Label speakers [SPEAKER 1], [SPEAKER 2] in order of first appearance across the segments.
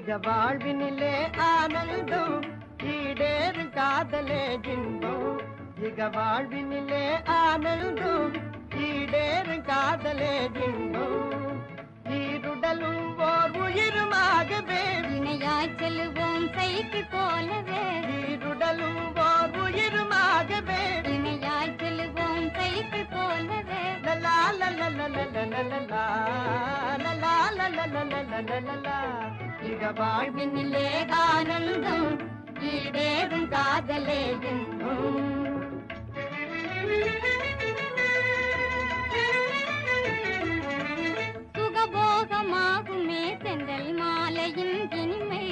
[SPEAKER 1] இக வாழ்வினிலே ஆனந்தம் ஈடேறும் காதலே இன்பம். இக வாழ்வினிலே ஆனந்தம் ஈடேறும் காதலே இன்பம். ஈருடலும் ஓர் உயிருமாகவே
[SPEAKER 2] இணையாய் செல்லுவோம் சைக்கிள் போலவே.
[SPEAKER 1] ஈருடலும் ஓர் உயிருமாகவே
[SPEAKER 2] இணையாய் செல்லுவோம் சைக்கிள் போலவே.
[SPEAKER 1] லலா லலா லலா லலா லலா லலா லலா. இக வாழ்வினிலே ஆனந்தம் ஈடேறும் காதலே இன்பம்.
[SPEAKER 2] சுகபோகமாகுமே செந்தல் மாலையின் இனிமை.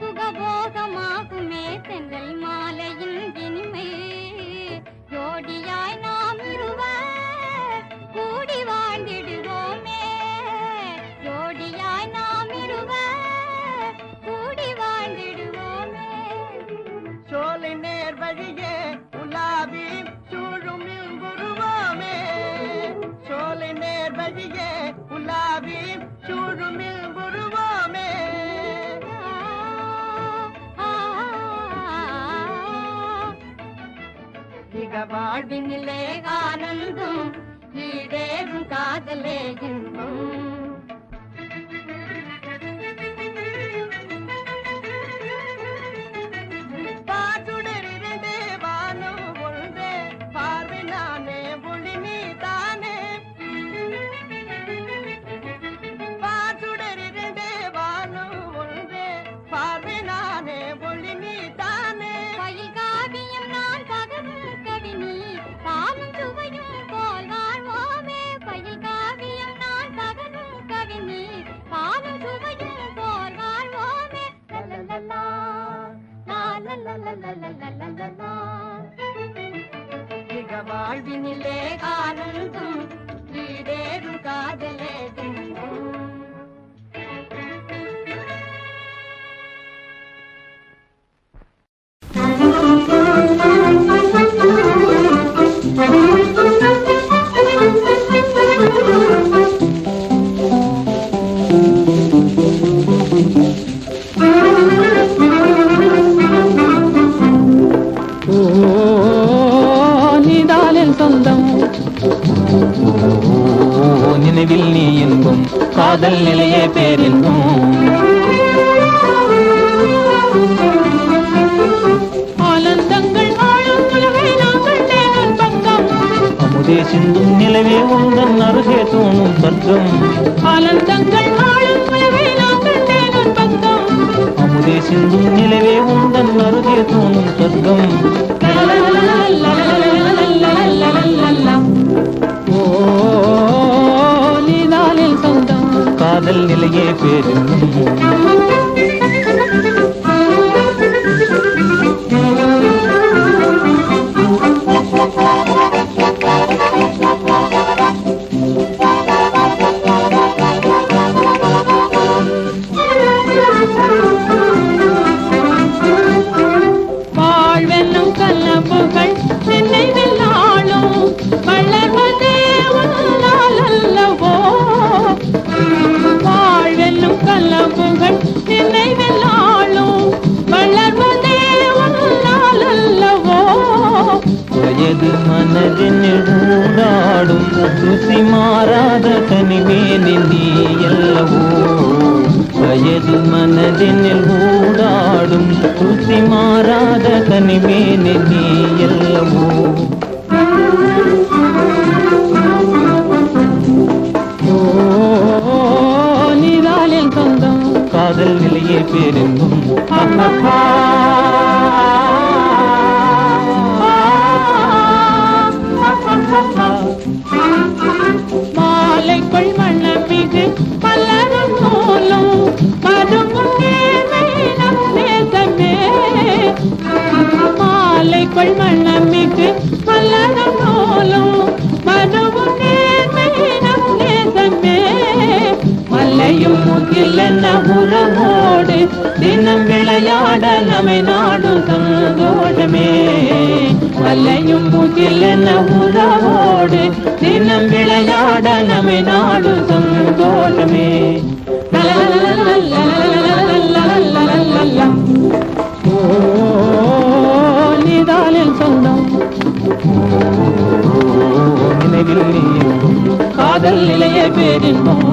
[SPEAKER 2] சுகபோகமாகுமே செந்தல் மாலையின் இனிமை. ஜோடியாய் நாம் இருவர் கூடி வாழ்ந்திடுவோமே. ஜோடியாய் நாம் இருவர் கூடி வாழ்ந்திடுவோமே.
[SPEAKER 1] சோலை நேர் வழியே உலாவி சூழும் குருவோமே. சோலை நேர் வழியே உலாவி சூழும் குருவோமே. இக வாழ்வினிலே ஆனந்தம் ஈடேறும் காதலே இன்பம். பாசுடரிரண்டே வானம் ஒன்றே பார்வை நானே ஒளி நீ தானே. பாசுடரிரண்டே வானம் ஒன்றே பார்வை நானே ஒளி நீ தானே.
[SPEAKER 2] பயில் காவியம் நான் பகரும் கவினி பாலும் சுவையும் போல் வாழ்வோமே. பயில் காவியம் நான் பகரும் கவினி பாலும் சுவையும் போல் வாழ்வோமே. லலலலா லலலலலலலலலலா.
[SPEAKER 1] இக வாழ்வினிலே ஆனந்தம் ஈடேறும் காதலே இன்பம்.
[SPEAKER 3] நினைவில் நீ என்பும் காதல் நிலையே பேரின்பும். ஆனந்தங்கள் ஆளும் உலகை நாங்கள் தேடும் பக்கம். அமுதே சிந்தும் நிலவே உந்தன் அருகே தோணும் சொர்க்கம். ஆனந்தங்கள் ஆளும் உலகை நாங்கள் தேடும் பக்கம். அமுதே சிந்தும் நிலவே உந்தன் அருகே தோணும் சொர்க்கம். நீதானில் சொந்தம் காதல் நிலையே பேரின்பும். வாழ்வென்னும் கல்லம்புகள் என்னை வெல்லாளும் வளர்வதே உன்னால் அல்லவோ. வாழ்வென்னும் கல்லம்புகள் என்னை வெல்லாளும் வளர்வதே உன்னால் அல்லவோ. வயது மனதினில் ஊடாடும் ருசி மாறாத கனிமேனி நீ அல்லவோ. வயது மனதினில் ஊடாடும் ருசி மாறாத கனிமேனி நீ அல்லவோ. நீதானில் சொந்தம் காதல் நிலையே பேரின்பும். மாலைக்குள் மணமிகு பல்லரும் நூலும் மதுமுன்னே நம் நேசமே. மாலைக்குள் மணமிகு பல்லரும் நூலும் மதுமுன்னே நம் நேசமே. மல்லையும் முகிலென்ன உறவோடு தினம் விளையாட நம்மை நாடும் சந்தோஷமே. மல்லையும் முகிலென்ன உறவோடு தினம் விளையாட நம்மை நாடும் சந்தோஷமே. காதல் நிலையே பேரின்பம்.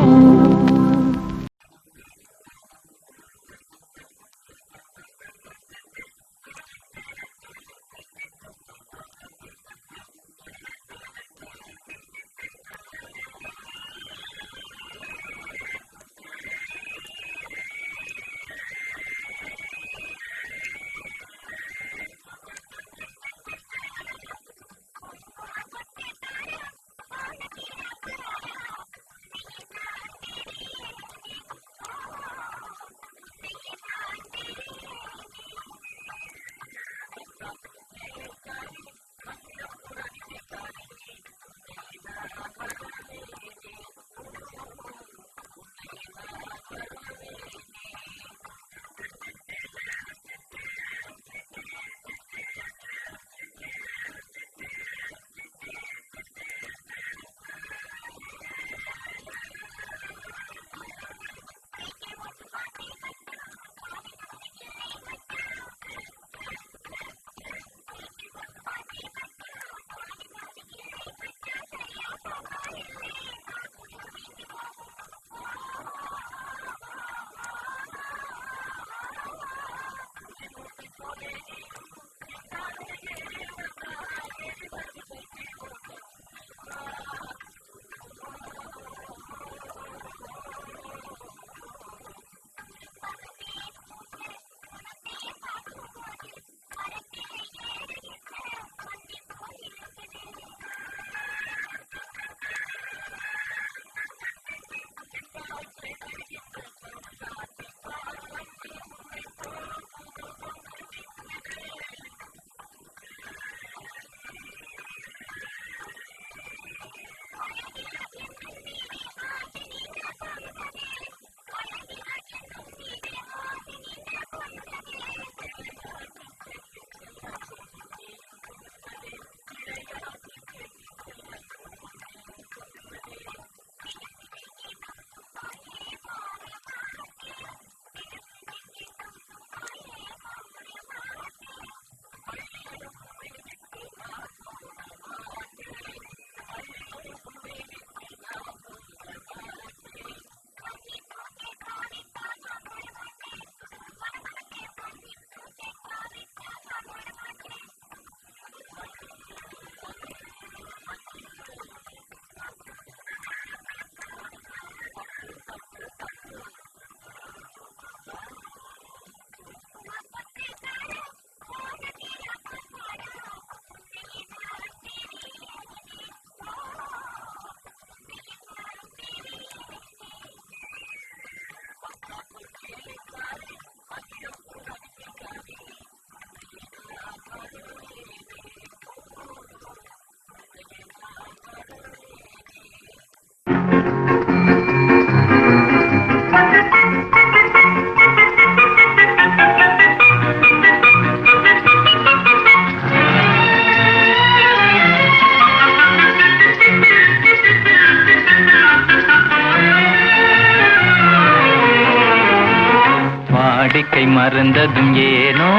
[SPEAKER 4] வாடிக்கை மறந்ததும் ஏனோ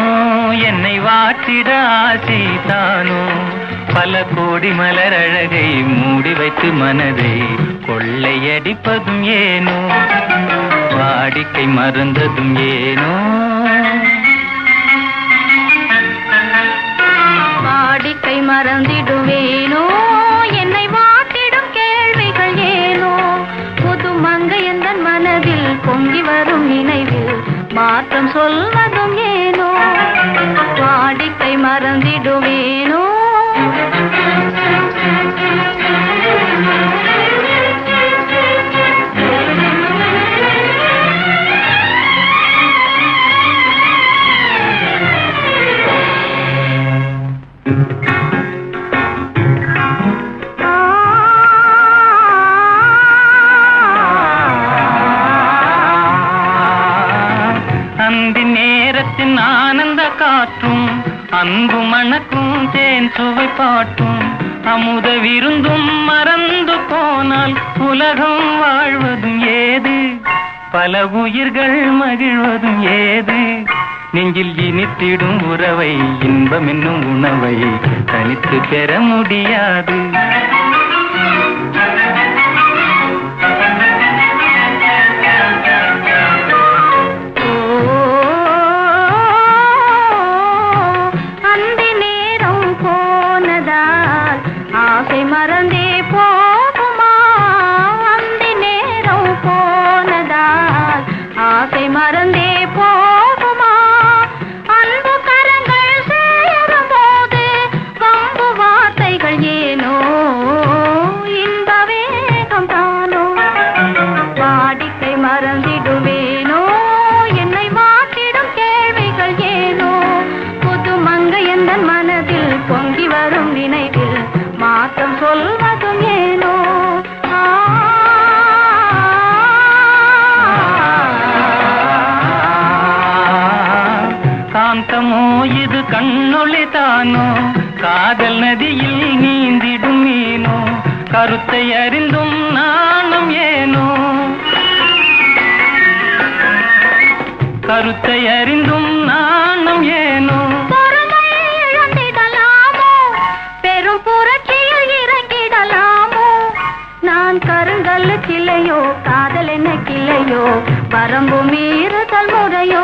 [SPEAKER 4] என்னை வாட்டிட ஆசைதானோ பல கோடி மலர் அழகை மூடி வைத்து மனதை கொள்ளையடிப்பதும் ஏனோ வாடிக்கை மறந்ததும் ஏனோ
[SPEAKER 2] வாடிக்கை மறந்திடுவேனோ என்னை வாட்டிடும் கேள்விகள் ஏனோ புது மங்கை எந்தன் மனதில் பொங்கி வரும் நினைவில் மாற்றம் சொல்வதும் ஏனோ வாடிக்கை மறந்திடுவேனோ
[SPEAKER 4] அந்தி நேரத்தின் ஆனந்த காற்றும் அன்பு மணக்கும் தேன் சுவை பாட்டும் அமுத விருந்தும் மறந்து போனால் உலகம் வாழ்வதும் ஏது பல உயிர்கள் மகிழ்வதும் ஏது நெஞ்சில் இனித்திடும் உறவை இன்பம் என்னும் உணவை தனித்து பெற முடியாது காந்தமோ இது கண்ணொளி தானோ, காதல் நதியில் நீந்திடும் மீனோ, கருத்தை அறிந்தும் நாணம் ஏனோ, கருத்தை அறிந்தும் நாணம் ஏனோ.
[SPEAKER 2] இழந்திடலாமோ, பெரும் புரட்சியில் இறங்கிடலாமோ, நான் கருங்கல் கிளையோ, காதல் என்ன கிளையோ, வரம்பு மீறுதல் முறையோ,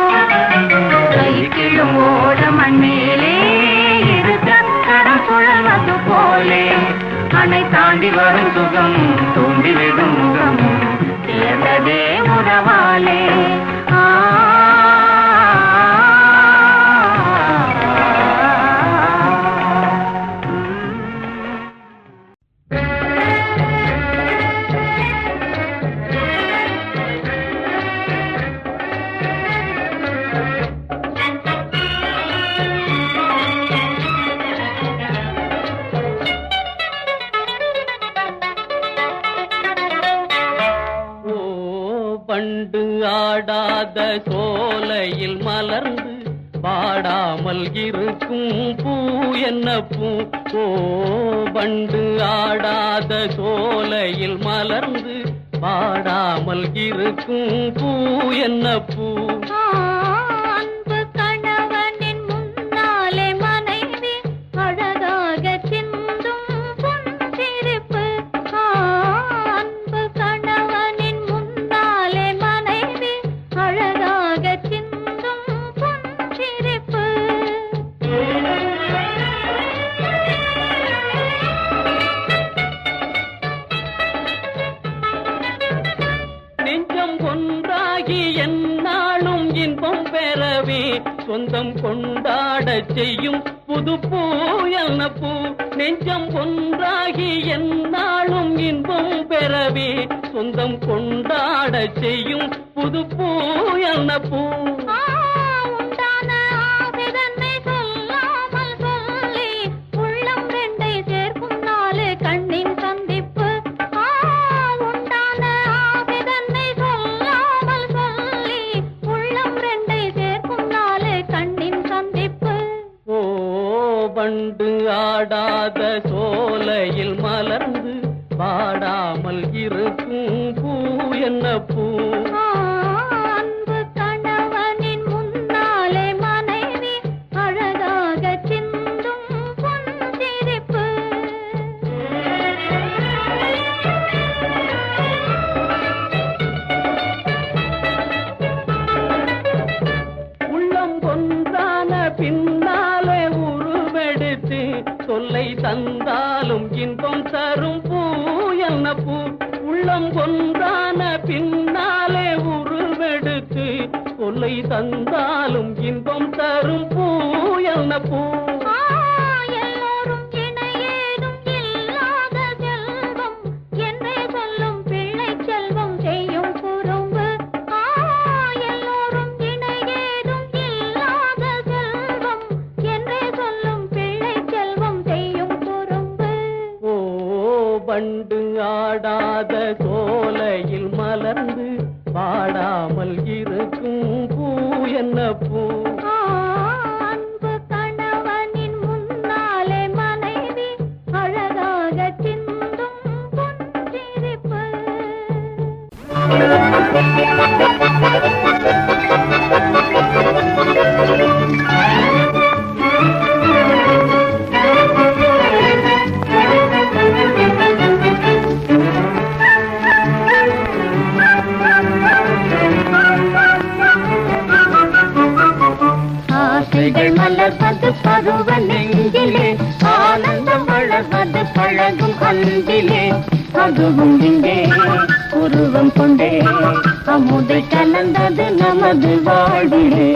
[SPEAKER 2] கைக்கிடும் ஓட மண்மேலே இருக்க கடல் சுழல்வது போலே, அணை தாண்டி வரும் சுகம் தூண்டிவிடும் முகமும் சேர்ந்ததே உறவாலே.
[SPEAKER 5] பண்டு ஆடாத சோலையில் மலர்ந்து பாடாமல் இருக்கும் பூ என்ன பூ? ஓ பண்டு ஆடாத சோலையில் மலர்ந்து பாடாமல் இருக்கும் பூ என்ன பூ?
[SPEAKER 2] அன்பு கணவனின் முன்னாலே மனைவி அழகாக சிந்தும் புன்சிரிப்பு. அன்பு கணவனின் முன்னாலே மனைவி அழகாக சிந்தும் புன்சிரிப்பு.
[SPEAKER 5] நெஞ்சம் ஒன்றாகி எந்நாளும் இன்பம் பெறவே சொந்தம் கொண்டாடச் செய்யும் புது பூ என்ன பூ? நெஞ்சம் ஒன்றாகி எந்நாளும் இன்பம் பெறவே சொந்தம் கொண்டாடச் செய்யும் புது பூ என்ன பூ?
[SPEAKER 2] உண்டான ஆசைதன்னை சொல்லாமல் சொல்லி உள்ளம் ரெண்டை சேர்க்கும் நாளு கண்ணின் சந்திப்பு. உண்டான ஆசைதன்னை சொல்லாமல் சொல்லி உள்ளம் ரெண்டை சேர்க்கும் நாளு கண்ணின் சந்திப்பு.
[SPEAKER 5] ஓ பண்டு ஆடாத சோலையில் மலர்ந்து பாடாமல் இருக்கும் பூ என்ன பூ?
[SPEAKER 2] அன்பு கணவனின் முன்னாலே மனைவி அழகாக சிந்தும் புன்சிரிப்பு.
[SPEAKER 5] உள்ளம் ஒன்றான பின்னாலே உருவெடுத்து தொல்லை தந்தாலும் இன்பம் தரும் பூ என்ன பூ? உள்ளம் ஒன்றான பின்னாலே உருவெடுத்து தொல்லை தந்தாலும் இன்பம் தரும் பூ என்ன பூ?
[SPEAKER 2] எல்லோரும் இணையேதும் இல்லாத செல்வம் என்றே சொல்லும் பிள்ளை செல்வம் செய்யும் குறும்பு. எல்லோரும் இணையேதும் இல்லாத செல்வம் என்றே சொல்லும் பிள்ளை செல்வம் செய்யும் குறும்பு.
[SPEAKER 5] ஓ பண்டு ஆடாத சோலையில் மலர்ந்து பாடாமல் இருக்கும் பூ என்ன பூ?
[SPEAKER 2] அன்பு கணவனின் முன்னாலே மனைவி அழகாக சிந்தும் புன்சிரிப்பு. ஆசைகள் மலர்வது பருவ நெஞ்சிலே, ஆனந்தம் வளர்வது பழகும் அன்பிலே, அதுவும் இங்கே உருவம் கொண்டே அமுதை கலந்தது நமது வாழ்விலே.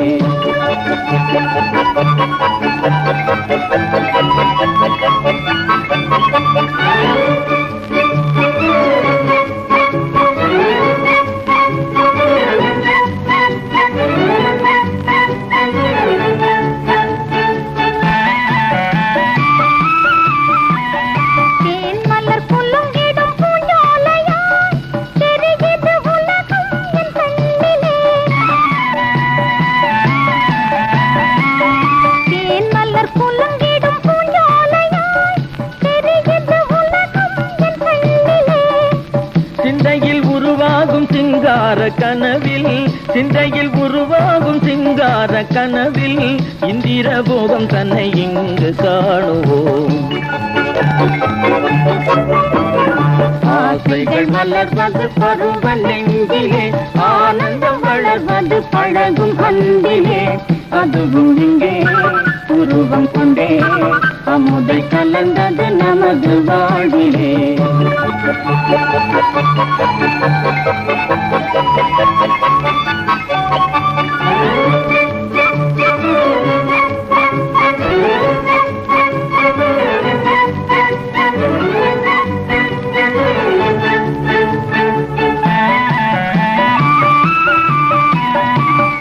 [SPEAKER 2] தேன் மலர் புல்லுங்கிடும் பூஞ்சோலையாய் தெரிகிறது உலகம் என் கண்ணிலே.
[SPEAKER 5] சிந்தையில் உருவாகும் சிங்கார கனவில் சிந்தையில் உருவாகும் சிங்கார கனவில் இந்திர போகம் தன்னை இங்கு காணுவோம்.
[SPEAKER 2] ஆசைகள் மலர்வது பருவ நெஞ்சிலே ஆனந்தம் வளர்வது பழகும் அன்பிலே அதுவும் இங்கே உருவம் கொண்டே அமுதை கலந்தது நமது வாழ்விலே.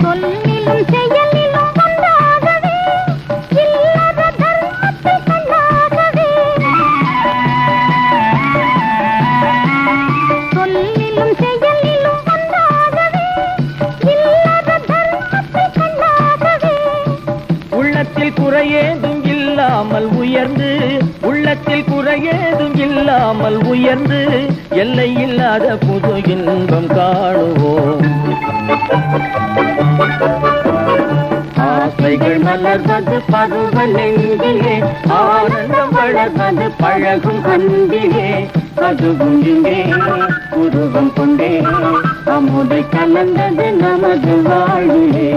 [SPEAKER 2] சொல்லிலும் செயலிலும் ஒன்றாகவே இல்லற தர்மத்தை கண்ணாகவே சொல்லிலும் செயலிலும் ஒன்றாகவே இல்லற தர்மத்தை கண்ணாகவே
[SPEAKER 5] உள்ளத்தில் குறையேதும் இல்லாமல் உயர்ந்து உள்ளத்தில் குறையேதும் இல்லாமல் உயர்ந்து எல்லை இல்லாத புது இன்பம் காணுவோம்.
[SPEAKER 2] ஆசைகள் மலர்வது பருவ நெஞ்சிலே ஆனந்தம் வளர்வது பழகும் அன்பிலே அதுவும் இங்கே உருவம் கொண்டே அமுதை கலந்தது நமது வாழ்விலே.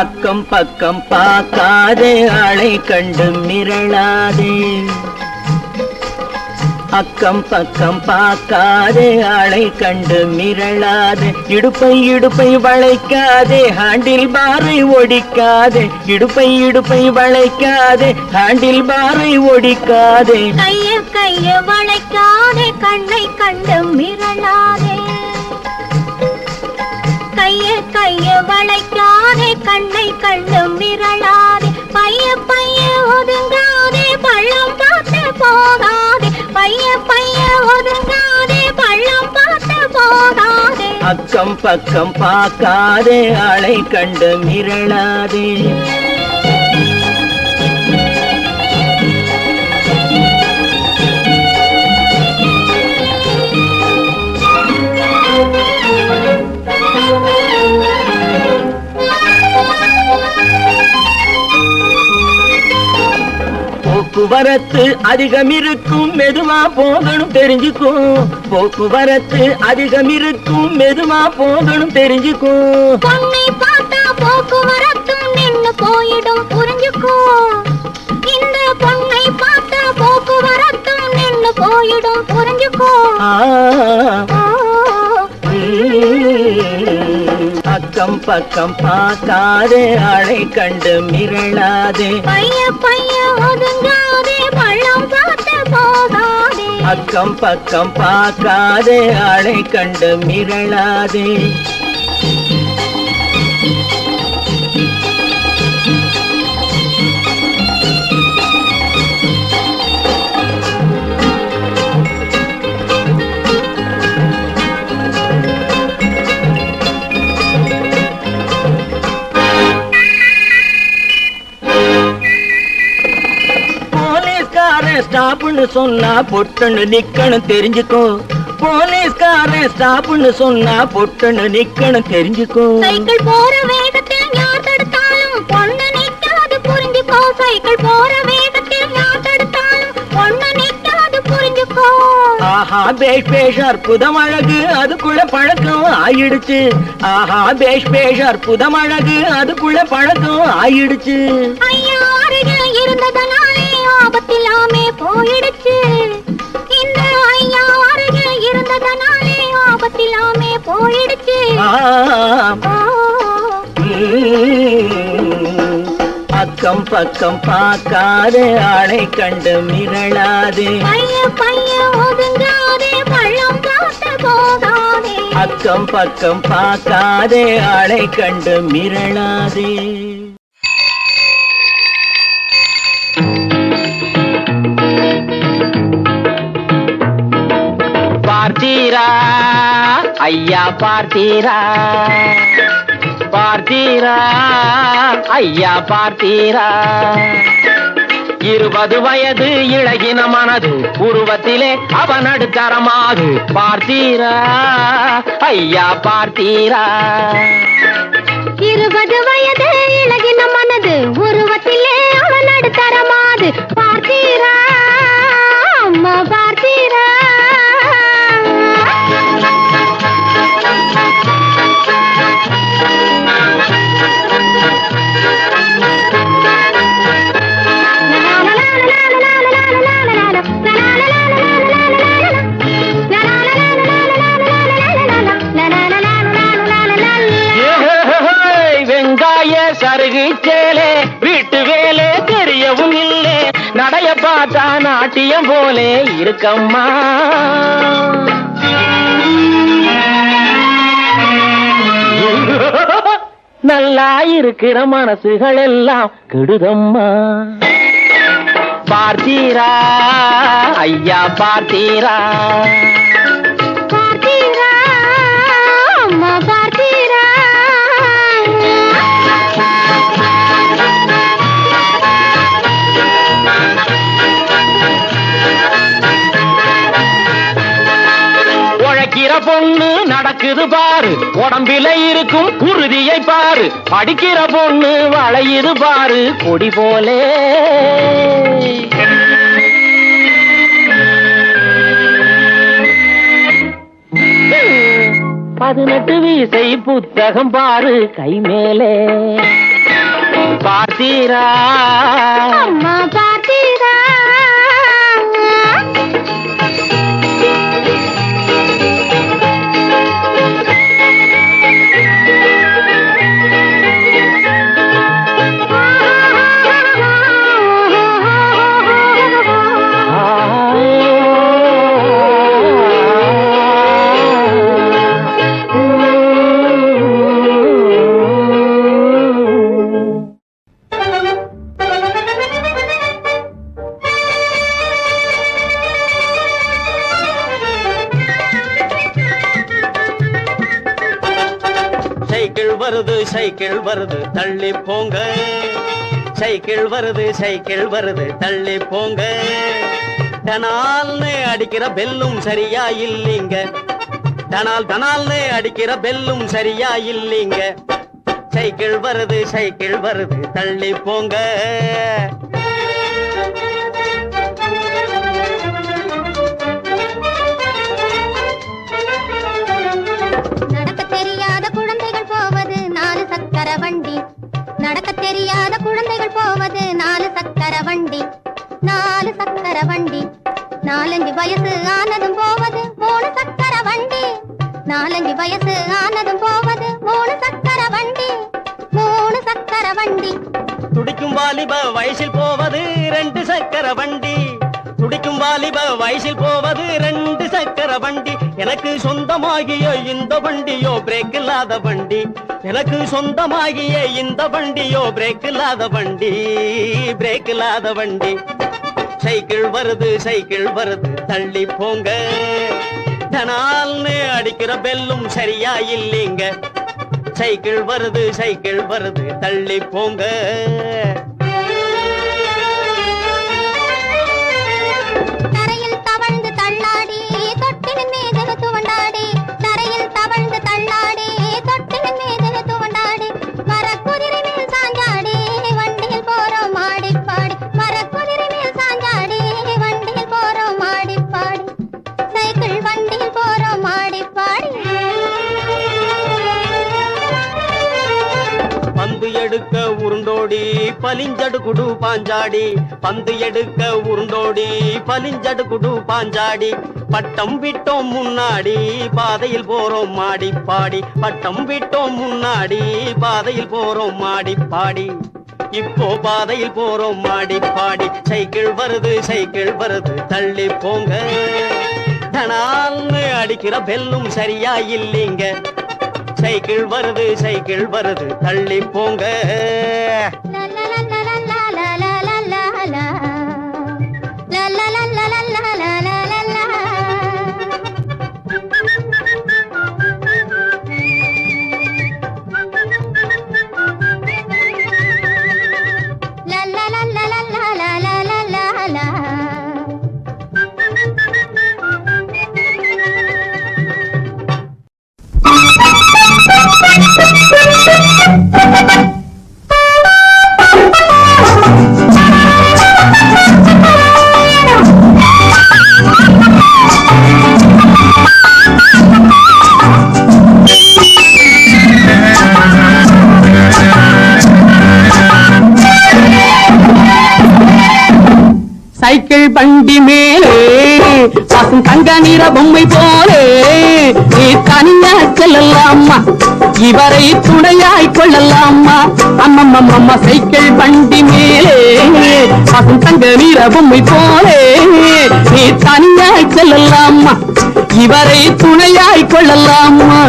[SPEAKER 5] அக்கம் பக்கம் பார்க்காதே ஆளை கண்டு மிரளாதே அக்கம் பக்கம் பார்க்காதே ஆளை கண்டு மிரளாதே இடுப்பை இடுப்பை வளைக்காதே ஹாண்டில் பாரை ஒடிக்காதே இடுப்பை இடுப்பை வளைக்காதே ஹாண்டில் பாரை ஒடிக்காதே
[SPEAKER 2] கைய கைய வளைக்காதே கண்ணை கண்டு மிரளாதே கைய கைய வளைக்காதே கண்ணை கண்டு மிரளாதே பைய பைய ஒதுங்காதே பள்ளம் பார்த்து போகாதே பைய பைய ஒதுங்காதே பள்ளம் பார்த்து போகாதே
[SPEAKER 5] அக்கம் பக்கம் பார்க்காதே ஆளை கண்டு மிரளாதே போக்குவரத்து அதிகம் இருக்கும் மெதுவா போகணும் தெரிஞ்சுக்கும் போக்குவரத்து அதிகம் இருக்கும் மெதுவா போகணும் தெரிஞ்சுக்கும்
[SPEAKER 2] பொண்ணை பார்த்தா போக்குவரத்தும் நின்னு போயிடும் புரிஞ்சுக்கோ இந்த பொண்ணை பார்த்தா போக்குவரத்தும் நின்னு போயிடும் புரிஞ்சுக்கோ
[SPEAKER 5] அக்கம் பக்கம் பார்க்காதே ஆளை கண்டு மிரளாதே
[SPEAKER 2] பைய பைய ஒதுங்காதே பள்ளம் பார்த்து போகாதே
[SPEAKER 5] அக்கம் பக்கம் பார்க்காதே ஆளை கண்டு மிரளாதே ஸ்டாப்னு சொன்னா பொட்டுன்னு நிக்கணும் தெரிஞ்சுக்கோ போலீஸ்காரன் ஸ்டாப்னு சொன்னா பொட்டுன்னு நிக்கணும் தெரிஞ்சுக்கோ
[SPEAKER 2] சைக்கிள் போற வேகத்தில் யார் தடுத்தாலும் பொண்ணு நிக்காது புரிஞ்சுக்கோ சைக்கிள் போற வேகத்தில் யார் தடுத்தாலும் பொண்ணு நிக்காது புரிஞ்சுக்கோ
[SPEAKER 5] ஆஹா பேஷ் பேஷ் அற்புதம் அழகு அதுக்குள்ள பழக்கம் ஆயிடுச்சு ஆஹா பேஷ் பேஷ் அற்புதம் அழகு அதுக்குள்ள பழக்கம் ஆயிடுச்சு
[SPEAKER 2] ஐயா அருகே இருந்ததனாலே ஆபத்தில்லாமே போயிடுச்சு இந்த ஐயா அருகே இருந்ததனாலே ஆபத்து காட்டிலாமே போயிடுச்சு.
[SPEAKER 5] அக்கம் பக்கம் பார்க்காத ஆளை கண்டு மிரளாதே.
[SPEAKER 2] பைய பைய ஒதுங்காதே, பள்ளம் பார்த்து போகாதே.
[SPEAKER 5] அக்கம் பக்கம் பார்க்காதே ஆளை கண்டு மிரளாதே.
[SPEAKER 6] பார்த்தீரா ஐயா பார்த்தீரா, பார்த்தீரா ஐயா பார்த்தீரா, 20 வயது இளகின மனது உருவத்திலே அவன் நடுத்தரமாது. பார்த்தீரா ஐயா பார்த்தீரா,
[SPEAKER 2] 20 வயது இளகின மனது உருவத்திலே அவன் நடுத்தரமாது. பார்த்தீரா அம்மா பார்த்தீரா.
[SPEAKER 6] வெங்காய சருகு சேலே வீட்டு வேலே தெரியவும் இல்லை, நடைய பார்த்தா நாட்டியம் போலே இருக்கம்மா. நல்லா இருக்கிற மனசுகள் எல்லாம் கெடுதம்மா. பார்த்தீரா ஐயா பார்த்தீரா,
[SPEAKER 2] பார்த்தீரா அம்மா பார்த்தீரா.
[SPEAKER 6] உழைக்கிற பொண்ணு நடக்குது பாரு, உடம்பில இருக்கும் உறுதியை பாரு. படிக்கிற பொண்ணு வளையுது பாரு கொடி போலே. 18 வீசை புத்தகம் பாரு கை மேலே. பார்த்தீரா
[SPEAKER 2] அம்மா பார்த்தீரா.
[SPEAKER 7] சைக்கிள் வருது தள்ளி போங்க, சைக்கிள் வருது தள்ளி போங்க. டனால்னு அடிக்கிற பெல்லும் சரியா இல்லீங்க, டனால்னு அடிக்கிற பெல்லும் சரியா இல்லீங்க. சைக்கிள் வருது தள்ளி போங்க.
[SPEAKER 2] வண்டி நடக்க தெரியாத குழந்தைகள் போவது 4 சக்கர வண்டி. 4 சக்கர வண்டி 4-5 வயசு ஆனதும் போவது 3 சக்கர வண்டி. 4-5 வயசு ஆனதும் போவது 3 சக்கர வண்டி. 3 சக்கர வண்டி.
[SPEAKER 7] துடிக்கும் வாலிப வயசில் போவது 2 சக்கர வண்டி. துடிக்கும் வாலிப வயசில் போவது 2 சக்கர வண்டி. எனக்கு சொந்தமாகிய இந்த வண்டியோ பிரேக் இல்லாத வண்டி. எனக்கு சொந்தமாகிய இந்த வண்டியோ பிரேக் இல்லாத வண்டி, பிரேக் இல்லாத வண்டி. சைக்கிள் வருது தள்ளி போங்க. டனால்னு அடிக்கிற பெல்லும் சரியா இல்லீங்க. சைக்கிள் வருது தள்ளி போங்க.
[SPEAKER 2] தரையில் தவழ்ந்து தள்ளாடி தொட்டிலின் மீது துவண்டாடி. தரையில் தவழ்ந்து தள்ளாடி தொட்டிலின் மீது துவண்டாடி. மரக்குதிரை மேல் சாஞ்சாடி வண்டியில் போறோம் ஆடிப்பாடி. மரக்குதிரை மேல் சாஞ்சாடி வண்டியில் போறோம் ஆடிப்பாடி. சைக்கிள் வண்டியில் போறோம் ஆடிப்பாடி.
[SPEAKER 7] பந்து எடுக்க உருண்டோடி பலிஞ்சடு குடு பாஞ்சாடி. பந்து எடுக்க உருண்டோடி பலிஞ்சடு குடு பாஞ்சாடி. பட்டம் விட்டோம் முன்னாடி பாதையில் போறோம் மாடி பாடி பட்டம் விட்டோம் முன்னாடி பாதையில் போறோம் மாடி பாடி இப்போ பாதையில் போறோம் மாடி பாடி சைக்கிள் வருது தள்ளி போங்க தனால்னு அடிக்கிற பெல்லும் சரியா இல்லைங்க சைக்கிள் வருது தள்ளி போங்க
[SPEAKER 5] சைக்கிள் பண்டி மேலே பாசும் தங்க நிற பொம்மை போலே நீ தனியா செல்லலாமா இவரை துணையாய் கொள்ளலாமா அம்மம்மம்மா சைக்கிள் பண்டி மேலே பாசும் தங்க நிற பொம்மை போலே நீ தனியாய் செல்லலாமா இவரை துணையாய் கொள்ளலாமா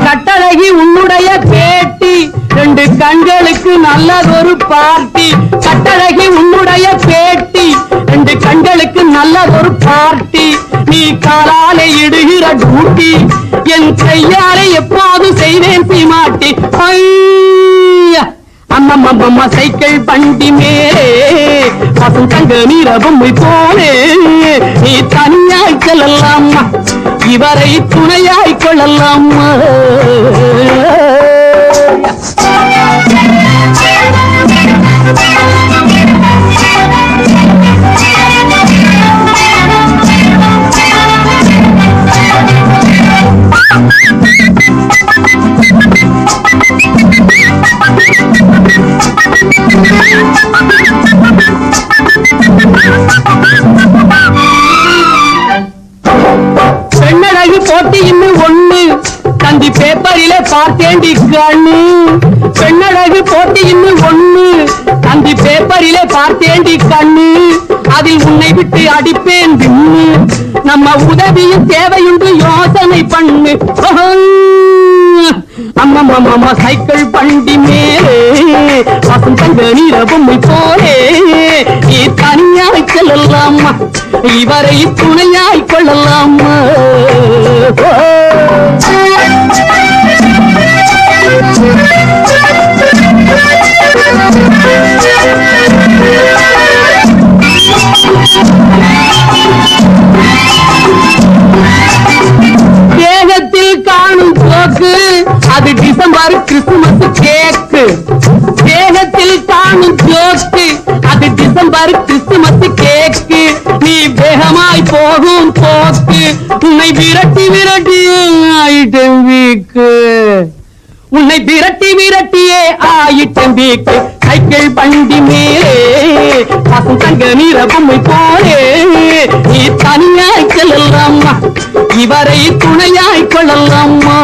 [SPEAKER 5] கட்டழகி உன்னுடைய பேட்டி ரெண்டு கண்களுக்கு நல்லதொரு பார்ட்டி கட்டழகி உன்னுடைய பேட்டி ரெண்டு கண்களுக்கு நல்லதொரு பார்ட்டி நீ காலாலே இடுகிற டூட்டி என் கையாலே எப்போது செய்வேன் சீமாட்டி அம்மம்மம்மா சைக்கிள் பண்டி மேலே பசும் தங்க நீர பொம்மை போலே நீ தனியாய் செல்லலாமா இவரை துணையாய் கொள்ளலாமா பெண்ணழகு போட்டி இன்னும் ஒண்ணு தந்தி பேப்பரில பார்த்தேண்டி கண்ணு பெண்ணழகு போட்டி இன்னும் ஒண்ணு தந்தி பேப்பரில பார்த்தேண்டி கண்ணு அதில் உன்னை விட்டு அடிப்பேன் பின்னு நம்ம உதவியும் தேவையுண்டு யோசனை பண்ணு அம்மம்மம்மா சைக்கிள் பண்டி மேலே பசும் தங்க நீர பொம்மை போலே நீ தனியாய் செல்லலாமா இவரை துணையாய் கொள்ளலாமா தேகத்தில் காணும் போக்கு அது டிசம்பர் கிறிஸ்துமஸ் கேக்கு தேகத்தில் காணும் ஜோக்கு அது டிசம்பர் கிறிஸ்துமஸ் கேக்கு நீ வேகமாய் போகும் போக்கு உன்னை விரட்டி விரட்டி ஆயிட்டம் வீக்கு உன்னை விரட்டி விரட்டியே ஆயிட்டம் வீக்கு சைக்கிள் பண்டி மேலே பசும் தங்க நீர பொம்மை போலே நீ தனியாய் செல்லலாமா இவரை துணையாய் கொள்ளலாமா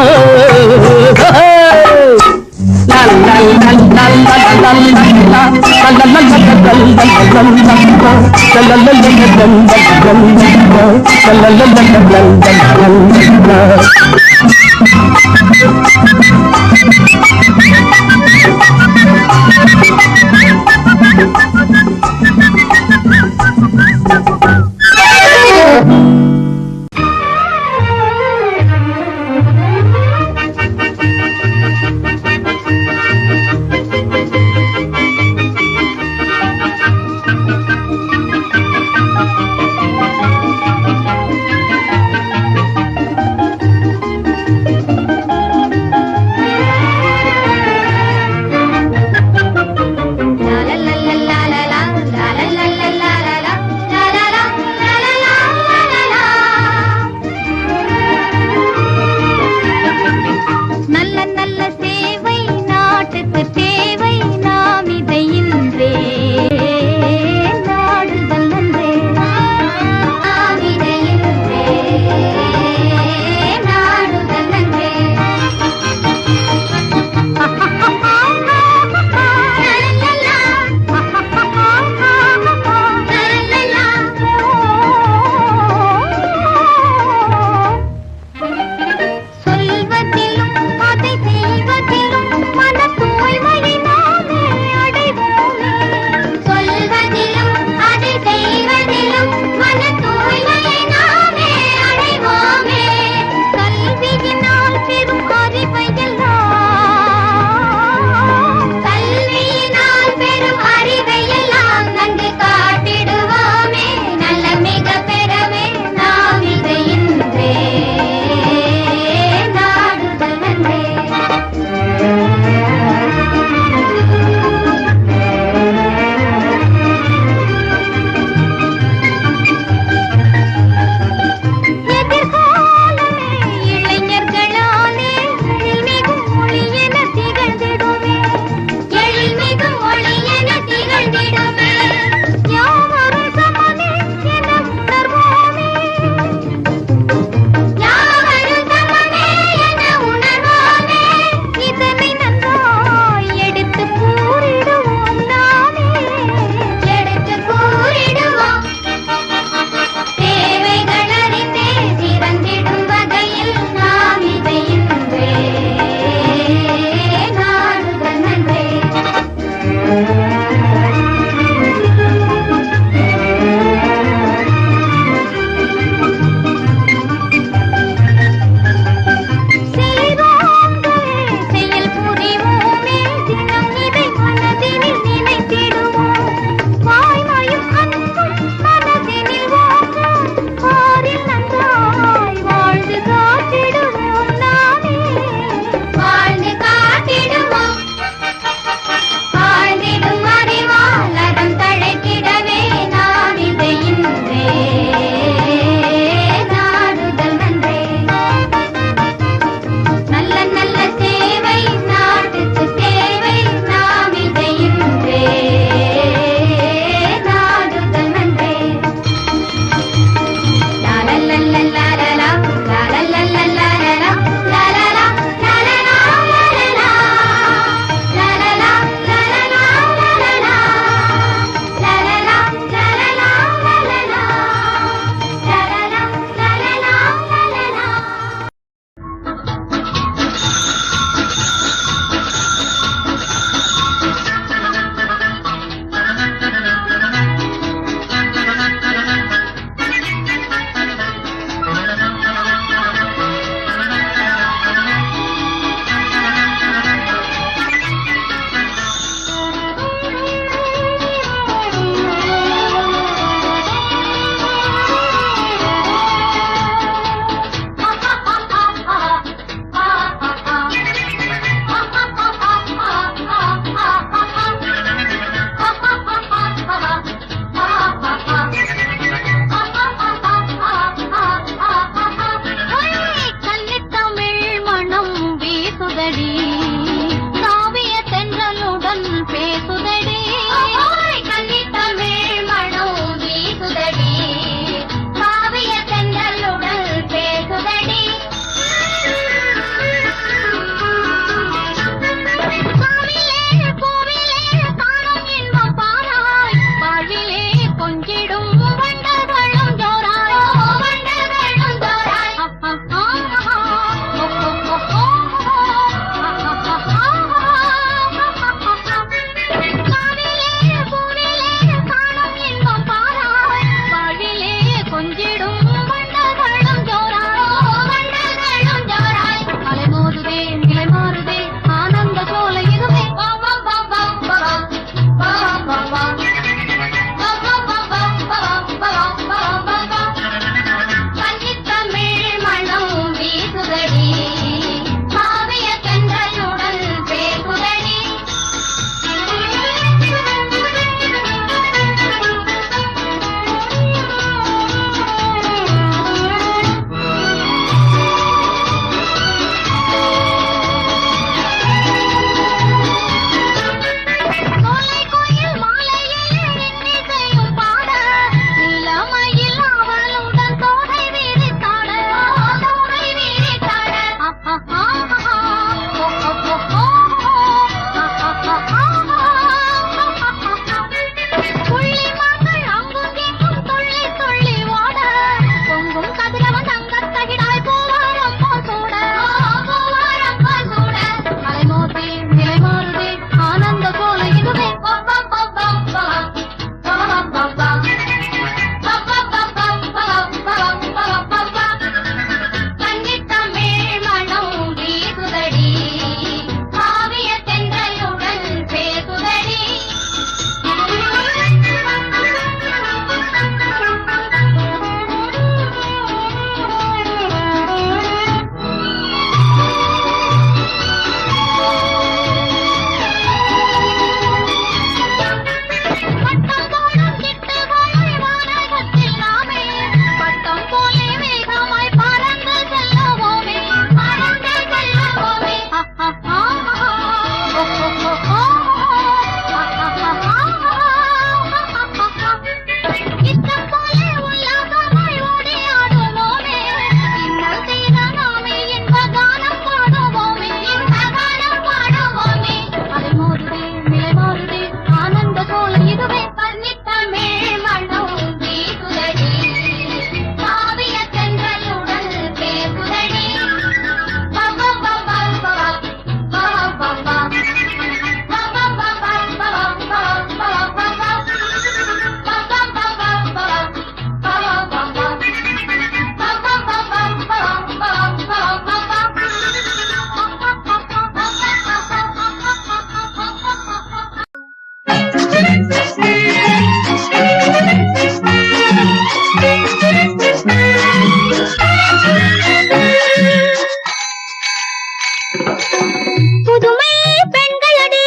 [SPEAKER 2] புதுமை பெண்களடி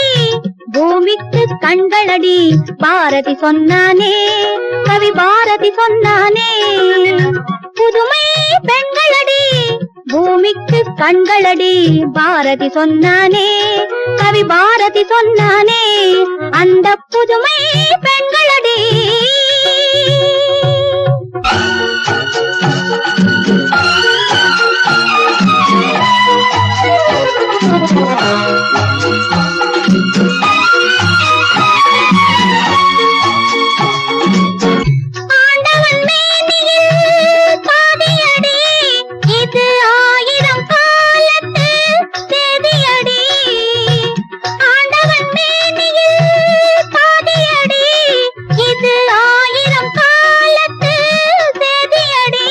[SPEAKER 2] பூமிக்கு கண்களடி பாரதி சொன்னானே கவி பாரதி சொன்னானே புதுமை பெண்களடி பூமிக்கு கண்களடி பாரதி சொன்னானே கவி பாரதி சொன்னானே அந்த புதுமை பெண்களடி ஆண்டவன் மேனியில் பாதியடி இது 1000 காலத்து தேதியடி ஆண்டவன் மேனியில் பாதியடி இது 1000 காலத்து தேதியடி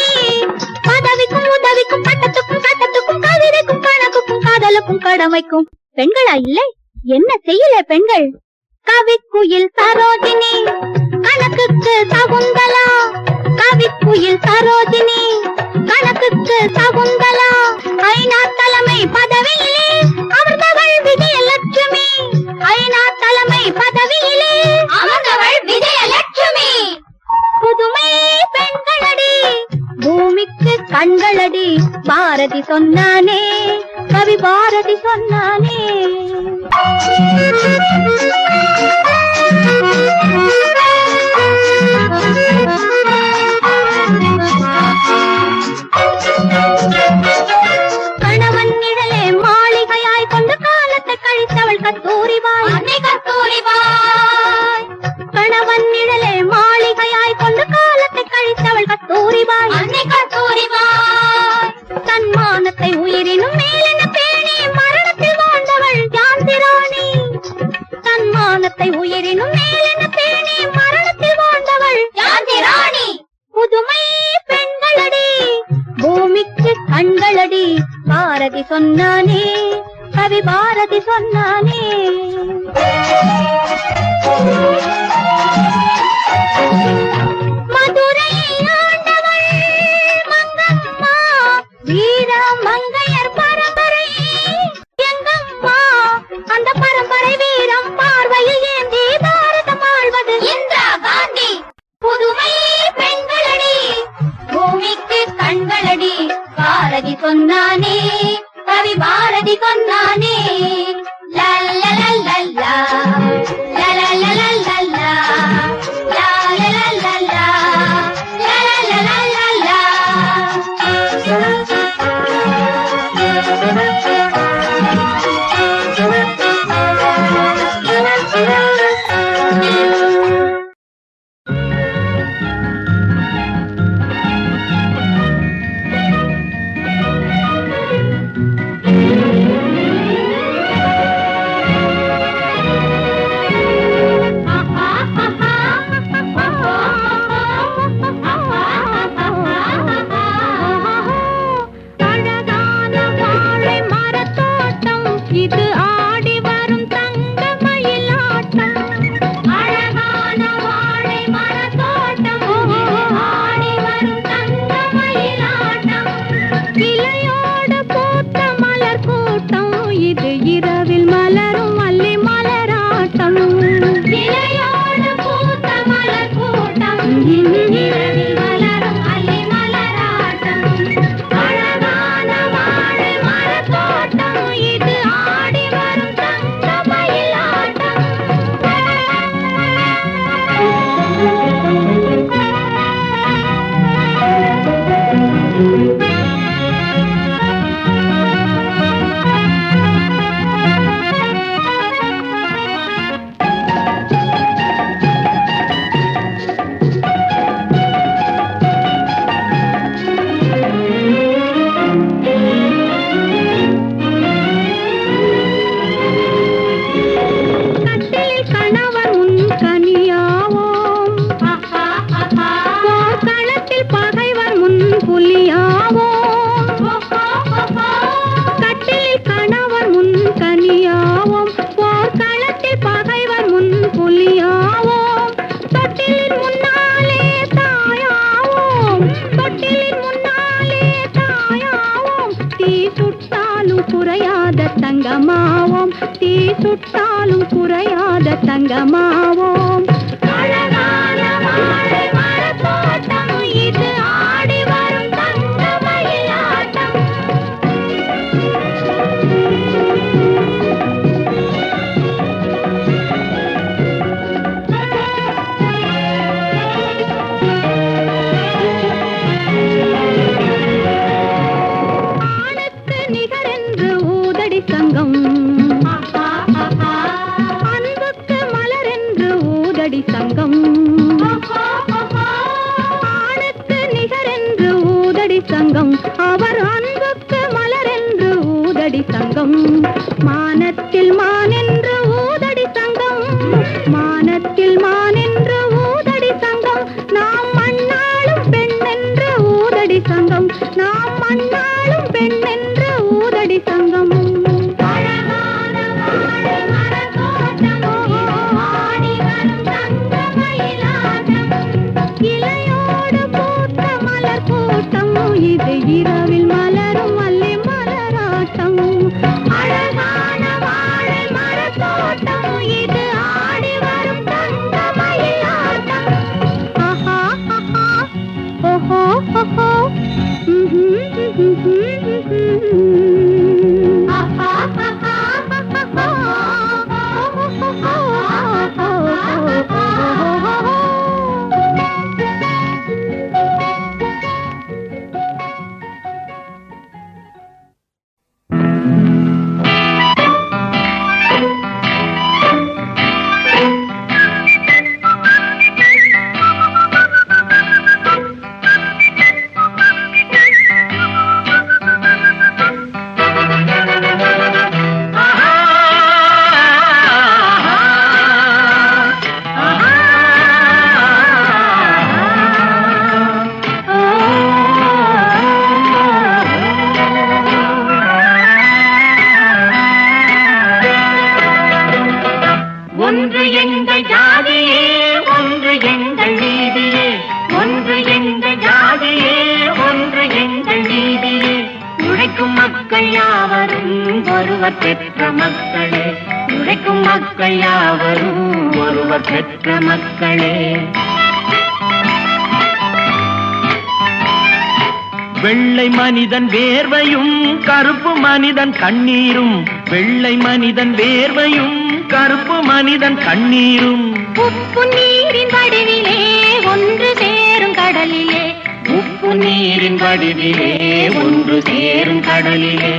[SPEAKER 2] பதவிக்கும் உதவிக்கும் பட்டத்துக்கும் கட்டத்துக்கும் கவிதைக்கும் கணக்குக்கும் காதலுக்கும் கடமைக்கும் பெண்களா இல்லை என்ன செய்யல பெண்கள் கவிக்குயில் சரோஜினி கணக்குக்கு சகுந்தலா கவிக்குயில் சரோஜினி கணக்குக்கு சகுந்தலா ஐநா தலைமை பதவியிலே அமர்ந்தவள் விஜயலட்சுமி ஐநா தலைமை பதவியிலே அமர்ந்தவள் விஜயலட்சுமி புதுமை பெண்களடி பூமிக்கு கண்களடி பாரதி சொன்னானே கவி பாரதி சொன்னானே கணவன் நிழலே மாளிகையாய் கொண்டு காலத்தை கழித்தவள் கத்தூரிவாய் கணவன் நிழலே மாளிகையாய் கொண்டு காலத்தை கழித்தவள் கத்தூரிவாய் தன்மானத்தை உயிரினும் மேலென பேணி மரணத்தில் வாழ்ந்தவள் ஜான்சிராணி தன்மானத்தை உயிரினும் மேலென பேணி மரணத்தில் வாழ்ந்தவள் ஜான்சிராணி புதுமை பெண்களடி பூமிக்கு கண்களடி பாரதி சொன்னானே கவி பாரதி சொன்னானே மதுரையை ஆண்டவள் மங்கம்மா வீர மங்கையர் பரம்பரை எங்கம்மா அந்த பரம்பரை வீரம் பார்வையில் ஏந்தி பாரதம் ஆழ்வது இந்திரா காந்தி புதுமை பெண்களடி பூமிக்கு கண்களடி பாரதி சொன்னானே கவி பாரதி சொன்னானே லல்லலல்லல்லா லல்லலல்லல்லா லல்லலல்லல்லா லல்லலல்லல்லா குறையாத தங்கமாவோம், தீ சுட்டாலும் குறையாத தங்கமாவோம். அழகான வாழை மரத்தோட்டம், இது ஆடி வரும் தங்க மயிலாட்டம். ஆணுக்கு நிகரென்று ஊதடி சங்கம், அன்புக்கு மலரென்று ஊதடி சங்கம். ஆணுக்கு நிகரென்று ஊதடி சங்கம், அவர் அன்புக்கு மலரென்று ஊதடி சங்கம். மானத்தில் மானென்று ஊதடி சங்கம், மானத்தில் மானென்று ஊதடி சங்கம். நாம் மண்ணாளும் பெண்ணென்று ஊதடி சங்கம், நாம் மண்ணாளும் பெண்ணென்று ஊதடி சங்கம். அழகான வாழை மரத்தோட்டம், ஆடி வரும் தங்க மயிலாட்டம். இலையோடு பூத்த மலர் கூட்டம், இது இரவில் மலரும் மல்லி மலராட்டம். அழகான வாழை மரத்தோட்டம், இது ஆடி வரும் தங்க மயிலாட்டம். ஆஹா ஆஹா ஓஹோ ஓஹோ ஆஹா ஆஹா
[SPEAKER 4] ஒன்று எங்கள் ஜாதியே, ஒன்று எங்கள் நீதியே, ஒன்று எங்கள் ஜாதியே, ஒன்று எங்கள் நீதியே. உழைக்கும் மக்கள் யாவரும் ஒருவர் பெற்ற மக்களே, உழைக்கும் மக்கள் யாவரும் ஒருவர் பெற்ற மக்களே. வெள்ளை மனிதன் வேர்வையும் கருப்பு மனிதன் கண்ணீரும், வெள்ளை மனிதன் வேர்வையும் கருப்பு மனிதன் கண்ணீரும்.
[SPEAKER 2] உப்பு நீரின் வடிவிலே ஒன்று சேரும் கடலிலே,
[SPEAKER 4] உப்பு நீரின் வடிவிலே ஒன்று சேரும் கடலிலே.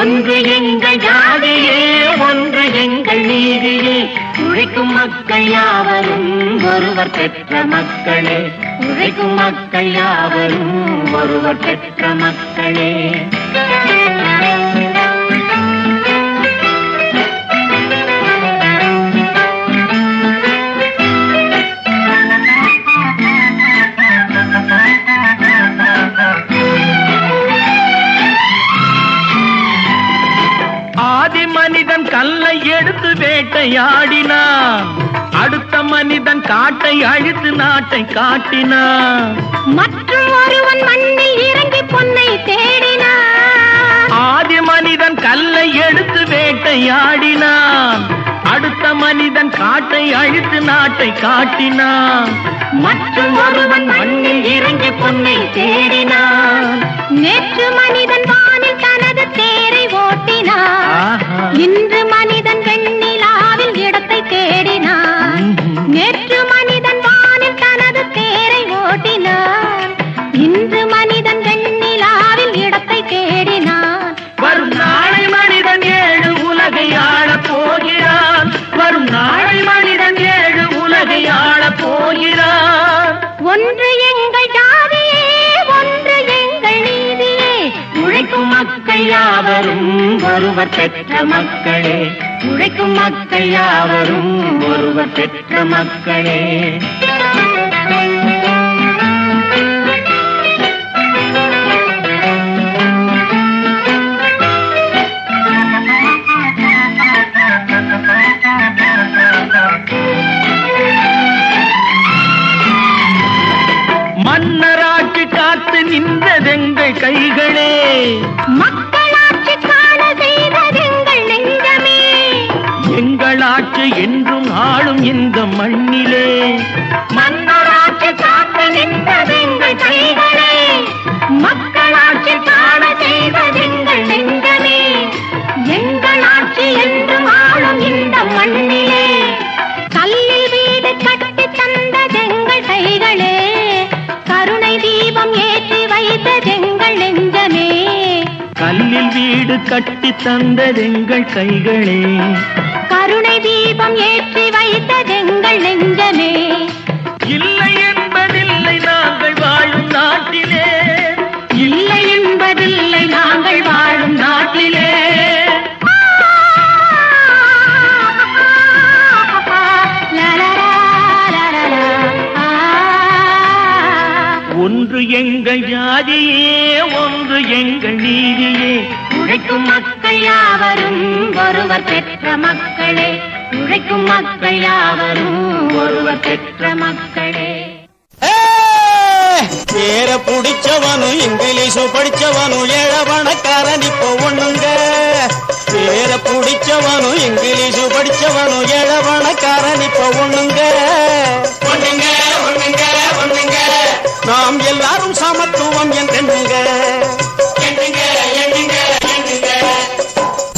[SPEAKER 4] ஒன்று எங்கள் ஜாதியே, ஒன்று எங்கள் நீதியே. உழைக்கும் மக்கள் யாவரும் ஒருவர் பெற்ற மக்களே, உழைக்கும் மக்கள் யாவரும் ஒருவர் பெற்ற மக்களே. ஆதி மனிதன் கல்லை எடுத்து வேட்டையாடினான், அடுத்த மனிதன் காட்டை அழித்து நாட்டை காட்டினான்.
[SPEAKER 2] மற்றும் ஒருவன் மண்ணில் இறங்கி பொன்னை தேடினான்.
[SPEAKER 4] ஆதி மனிதன் கல்லை எடுத்து வேட்டையாடினான், அடுத்த மனிதன் காட்டை அழித்து நாட்டை காட்டினான். மற்றும் ஒருவன் மண்ணில் இறங்கி பொன்னை தேடினான்.
[SPEAKER 2] நேற்று மனிதன் வானில் தனது தேரை ஓட்டினான், இன்று மனிதன் வெண்ணிலாவில் இடத்தை தேடினான். நேற்று மனிதன் வானில் தனது தேரை ஓட்டினான், இன்று மனிதன் வெண்ணிலாவில் இடத்தை தேடினான்.
[SPEAKER 4] வரும் நாளை மனிதன் ஏழு உலகை ஆளப் போகிறான், வரும் நாளை மனிதன் ஏழு உலகை ஆளப் போகிறான்.
[SPEAKER 2] ஒன்று எங்கள் ஜாதியே, ஒன்று எங்கள் நீதியே.
[SPEAKER 4] உழைக்கும் மக்கள் யாவரும் ஒருவர் பெற்ற மக்களே, உழைக்கும் மக்கள் யாவரும் ஒருவர் பெற்ற மக்களே. மன்னராட்சி நின்றதெங்கள் கைகளே,
[SPEAKER 2] மக்களாட்சி காண செய்ததெங்கள்
[SPEAKER 4] மக்களாட்சி என்றும் ஆளும் இந்த மண்ணிலே
[SPEAKER 8] மன்னராட்சி காத்து நின்றதெங்கள் கைகளே, மக்களாட்சி காண செய்ததெங்கள் நெஞ்சமே. எங்கள் ஆட்சி என்றும் ஆளும் இந்த மண்ணிலே கல்லில் வீடு கட்டி தந்ததெங்கள் கைகளே, கருணை தீபம் ஏற்றி வைத்ததெங்கள் நெஞ்சமே.
[SPEAKER 4] கல்லில் வீடு கட்டி தந்ததெங்கள் கைகளே,
[SPEAKER 8] கருணை தீபம் ஏற்றி வைத்ததெங்கள் நெஞ்சமே.
[SPEAKER 4] இல்லை என்பதில்லை நாங்கள் வாழும் நாட்டிலே,
[SPEAKER 8] இல்லை என்பதில்லை நாங்கள் வாழும் நாட்டிலே.
[SPEAKER 4] ஒன்று எங்கள் ஜாதியே, ஒன்று எங்கள் நீதியே.
[SPEAKER 8] உழைக்கும் மக்கள் யாவரும் ஒருவர் பெற்ற மக்களே, உழைக்கும் மக்கள் யாவரும் ஒருவர் பெற்ற மக்களே.
[SPEAKER 7] பேர புடிச்சவனும் இங்கிலீஷு படிச்சவனும் ஏழவனக்காரன் இப்போ ஒண்ணுங்க. பேர புடிச்சவனும் இங்கிலீஷு படிச்சவனும் ஏழவனக்காரன் இப்போ ஒண்ணுங்க. ஒண்ணுங்க ஒண்ணுங்க ஒண்ணுங்க, நாம் எல்லாரும் சமத்துவம் என்றெண்ணுங்க.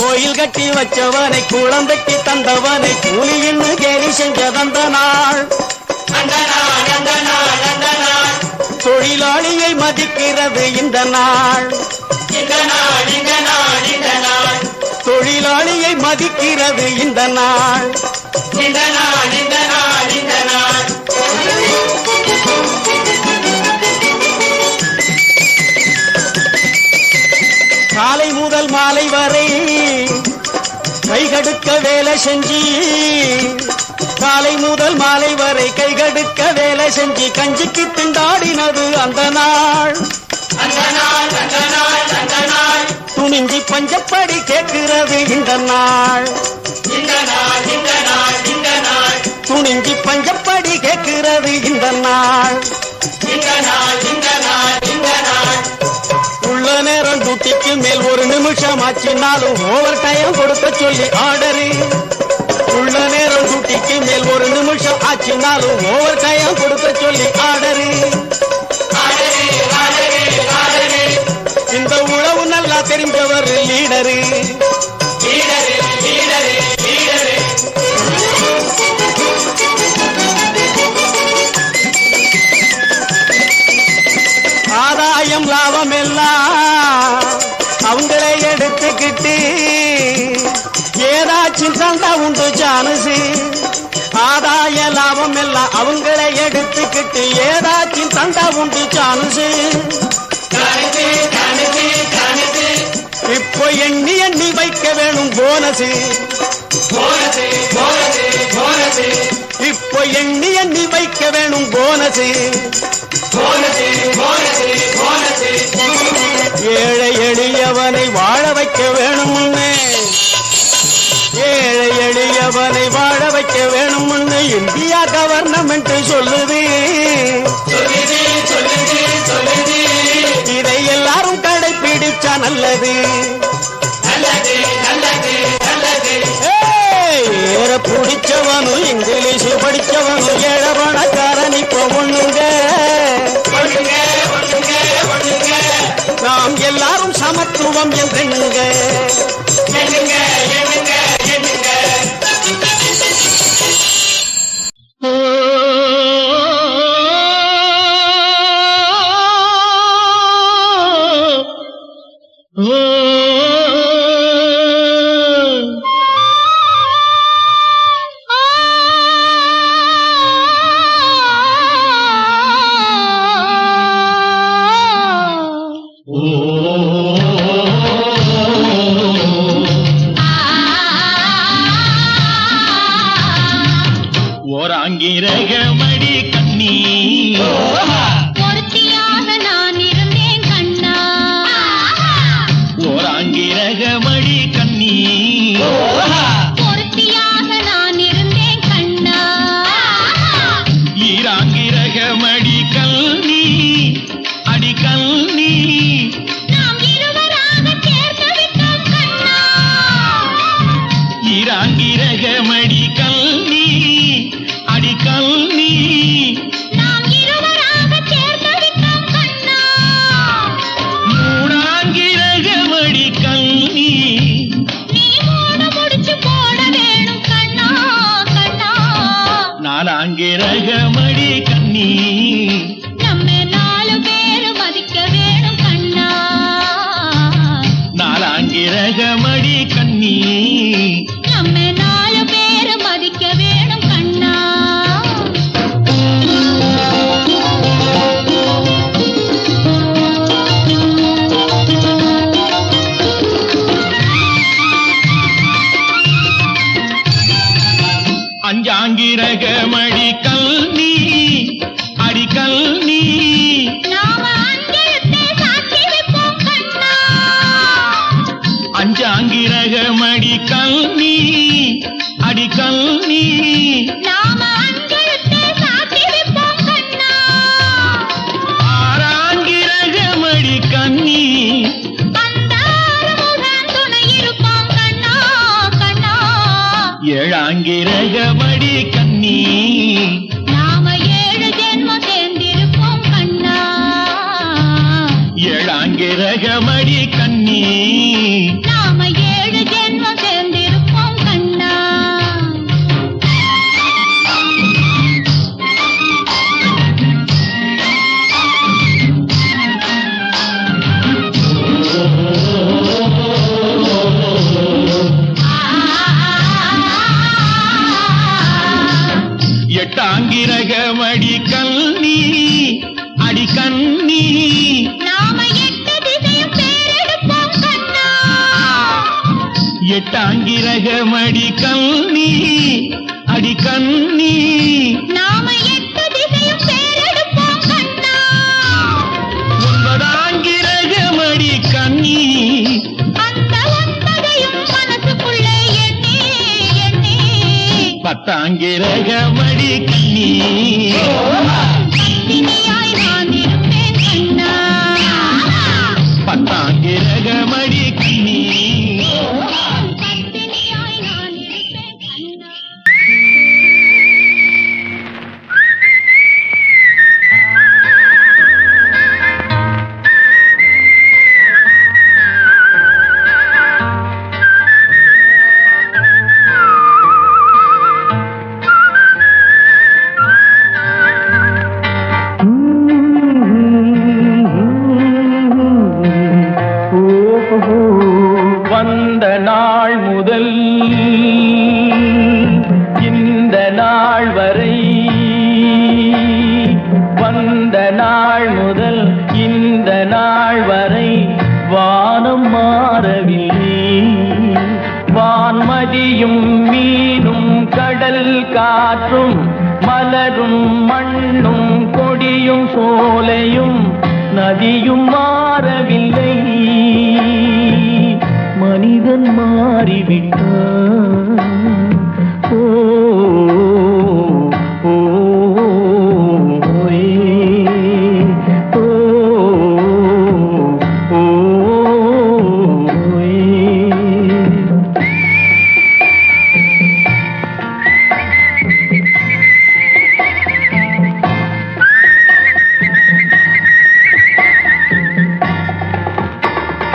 [SPEAKER 7] கோயில் கட்டி வச்சவனை குளம் வெட்டி தந்தவனை கூலின்னு கேலி செஞ்சதந்த நாள். தொழிலாளியை மதிக்கிறது இந்த நாள். தொழிலாளியை மதிக்கிறது இந்த நாள். காலை முதல் மாலை வரை கைகடுக்க வேலை செஞ்சு, காலை முதல் மாலை வரை கைகடுக்க வேலை செஞ்சு கஞ்சிக்கு திண்டாடினது அந்த நாள். துணிஞ்சி பஞ்சப்படி கேட்கிறது இந்த நாள். துணிஞ்சி பஞ்சப்படி கேட்கிறது இந்த நாள். உள்ள நேரம் டியூட்டிக்கு மேல் ஒரு நிமிஷம் ஆச்சினாலும் ஓவர் டைம் கொடுக்க சொல்லி ஆர்டரு. உள்ள நேரம் டியூட்டிக்கு மேல் ஒரு நிமிஷம் ஆச்சினாலும் ஓவர் டைம் கொடுக்க சொல்லி ஆர்டரு. இந்த உழவு நல்லா தெரிஞ்சவர் லீடரு. ஆதாயம் லாபம் எல்லாம் அவங்களே எடுத்துக்கிட்டு ஏதாச்சும் சண்டை உண்டு சானுசு. ஆதாய லாபம் எல்லாம் அவங்களே எடுத்துக்கிட்டு ஏதாச்சும் சண்டை உண்டு சானுசு. இப்போ எண்ணி எண்ணி வைக்க வேணும் போனஸ். இப்போ எண்ணி எண்ணி வைக்க வேணும் போனஸ். ஏழை எளியவனை வாழ வைக்க வேணும்னு, ஏழை எளியவனை வாழ வைக்க வேணும்னு இந்தியா கவர்னமெண்ட் சொல்லுது. இதை எல்லாரும் கடைபிடிச்சா நல்லது. ஏற பிடிச்சவனும் இங்கிலீஷ் படிச்சவனும் ஏழவனக்காரன் இப்போ ஒண்ணுங்க. நாம் எல்லாரும் சமத்துவம் என்றெண்ணுங்க.
[SPEAKER 4] ஓராங்கிரகமடி கண்ணி
[SPEAKER 8] ஒருத்தியாக நான் இருந்தேன் கண்ணா.
[SPEAKER 4] ஓராங்கிரகமடி கண்ணி
[SPEAKER 8] ஒருத்தியாக நான் இருந்தேன் கண்ணா.
[SPEAKER 4] ஈராங்கிரகமடி கல்வி அடி கல்வி
[SPEAKER 8] நாம் இருவராக சேர்ந்து விட்டோம் கண்ணா.
[SPEAKER 4] ஈராங்கிரக
[SPEAKER 9] அஞ்சாங்கிரகமடி கல்வி அடி கல்வி
[SPEAKER 8] நாம் இருவராக சேர்ந்தவிட்டோம் கண்ணா
[SPEAKER 9] மூடாங்கிரகமடி கல்வி
[SPEAKER 8] நீ மூட முடிச்சு போட வேணும் கண்ணா கண்ணா
[SPEAKER 9] நாலாங்கிரகமடி கண்ணி
[SPEAKER 8] நம்ம 4 பேரு மதிக்க வேணும் கண்ணா
[SPEAKER 9] நாலாங்கிரகமடி கண்ணி
[SPEAKER 8] நம்ம 4 பேரு மதிக்க வேணும் கண்ணா
[SPEAKER 9] அஞ்சாங்கிரகமடி கல்வி அடி கல்வி
[SPEAKER 8] நாம அஞ்செழுத்தை சாட்சி வைப்போம் கண்ணா
[SPEAKER 9] அஞ்சாங்கிரகமடி கல்வி அடி கல்வி
[SPEAKER 8] நாம அஞ்செழுத்தை சாட்சி வைப்போம் கண்ணா
[SPEAKER 9] ஆறாங்கிரகமடி கண்ணி
[SPEAKER 8] அந்த ஆறுமுகன் துணை இருப்பான் கண்ணா கண்ணா
[SPEAKER 9] ஏழாங்கிரகமடி கண்ணி
[SPEAKER 8] நாம 7 ஜென்மம் சேர்ந்திருப்போம் கண்ணா
[SPEAKER 9] ஏழாங்கிரகமடி கண்ணி
[SPEAKER 8] நாம 7 ஜென்மம் சேர்ந்திருப்போம் கண்ணா
[SPEAKER 9] எட்டாங்கிரகமடி கண்ணி அடி கண்ணி
[SPEAKER 8] நாம 8 திசையும் பேரெடுப்போம் கண்ணா
[SPEAKER 9] எட்டாங்கிரகமடி கண்ணி அடி கண்ணி
[SPEAKER 8] நாம 8 திசையும் பேரெடுப்போம் கண்ணா
[SPEAKER 9] ஒன்பதாங்கிரகமடி கண்ணி
[SPEAKER 8] அந்த 9ஐயும் மனசுக்குள்ளே எண்ணி எண்ணி
[SPEAKER 9] பத்தாங்கிரகமடி கண்ணி
[SPEAKER 8] பத்தினியாய் நான் இருப்பேன் கண்ணா
[SPEAKER 9] பத்தாங்கிரகமடி கண்ணி
[SPEAKER 8] பத்தினியாய் நான் இருப்பேன் கண்ணா
[SPEAKER 3] வந்த நாள் முதல் இந்த நாள் வரை வந்த நாள் முதல் இந்த நாள் வரை வானம் மாறவில்லை வான்மதியும் மீனும் கடல் காற்றும் மலரும் மண்ணும் கொடியும் சோலையும் நதியும் மாறவில்லை மனிதன் மாறிவிட்டான் ஓ ஓ ஏ, ஓ ஓ ஏ.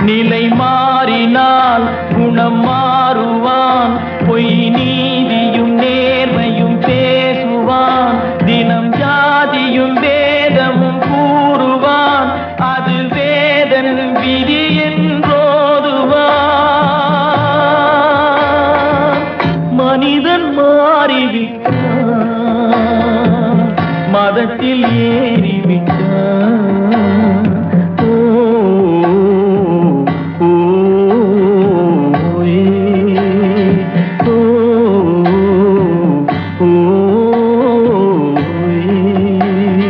[SPEAKER 3] நிலை மாறினால் குணம் மாறுவான் பொய் நீதியும் நேர்மையும் பேசுவான் தினம் ஜாதியும் வேதமும் கூறுவான் அது வேதன் விதி என்றோதுவான் மனிதன் மாறிவிட்டான் மதத்தில் ஏறிவிட்டான் ஓ ஓ ஏ, ஓ ஓ ஏ.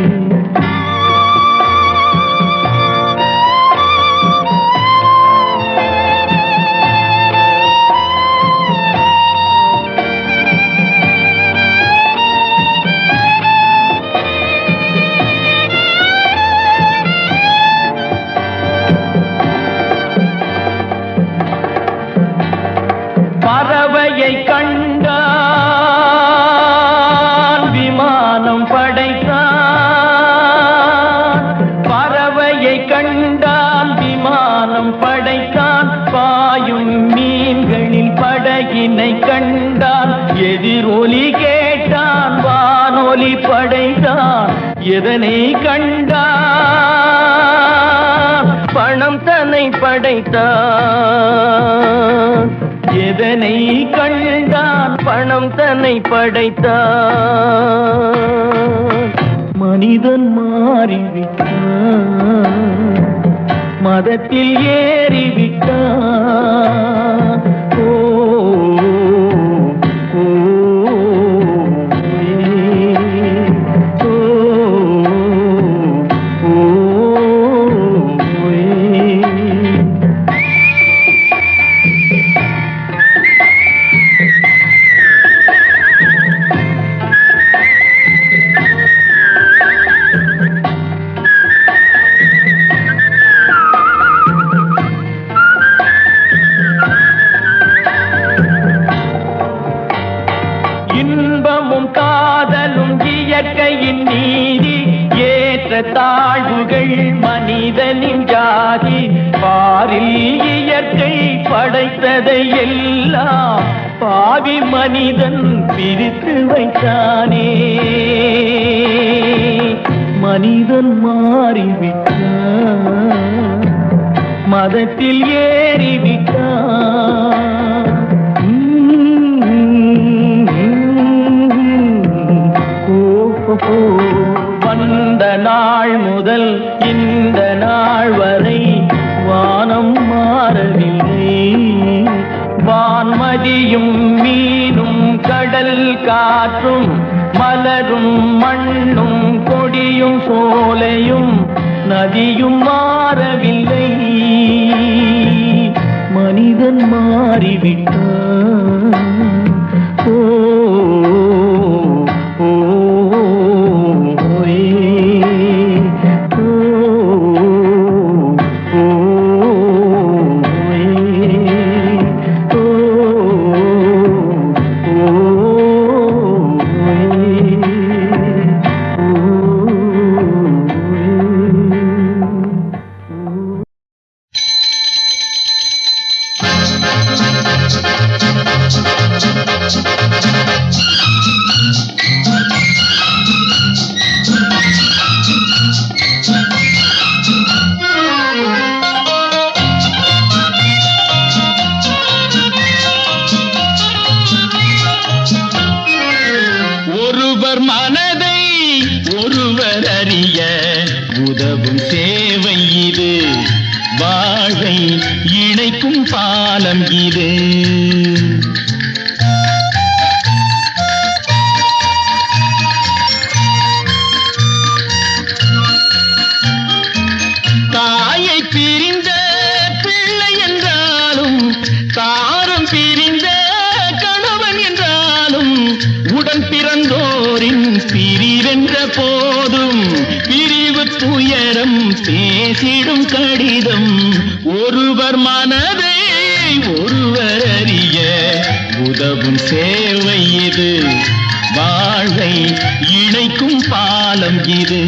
[SPEAKER 3] பறவையை கண்டால்
[SPEAKER 4] மண்ணினை கண்டான், எதிரொலி கேட்டான், வானொலி படைத்தான். எதனை கண்டான்? பணம் தன்னை படைத்தான். எதனை கண்டான்? பணம் தன்னை படைத்தான். மனிதன் மாறிவிட்டான், மதத்தில் ஏறிவிட்டான். ஓ ஓ, ஓ, ஓ, இன்பமும் காதலும் இயற்கையின் நீதி, ஏற்ற தாழ்வுகள் மனிதனின் ஜாதி. பாரில் இயற்கை படைத்ததை எல்லாம் பாவி மனிதன் பிரித்து வைத்தானே. மனிதன் மாறிவிட்டான், மதத்தில் ஏறிவிட்டான். வந்த நாள் முதல் இந்த நாள் வரை வானம் மாறவில்லை. வான்மதியும் மீனும் கடல் காற்றும் மலரும் மண்ணும் கொடியும் சோலையும் நதியும் மாறவில்லை. மனிதன் மாறிவிட்டான். ஓ ஓ,
[SPEAKER 9] ஒருவர் மனதை ஒருவர் அறிய உதவும் சேவை இது, வாழ்வை இணைக்கும் பாலம் இது. தாயை பிரிந்த பிள்ளை என்றாலும், தாரம் பிரிந்த கணவன் என்றாலும், உடன் பிறந்தோரின் பிரிவென்ற போதும் பிரிவு துயரம் பேசிடும் கடிதம். ஒருவர் மனதை ஒருவர் அறிய உதவும் சேவை இது, வாழ்வை இணைக்கும் பாலம் இது.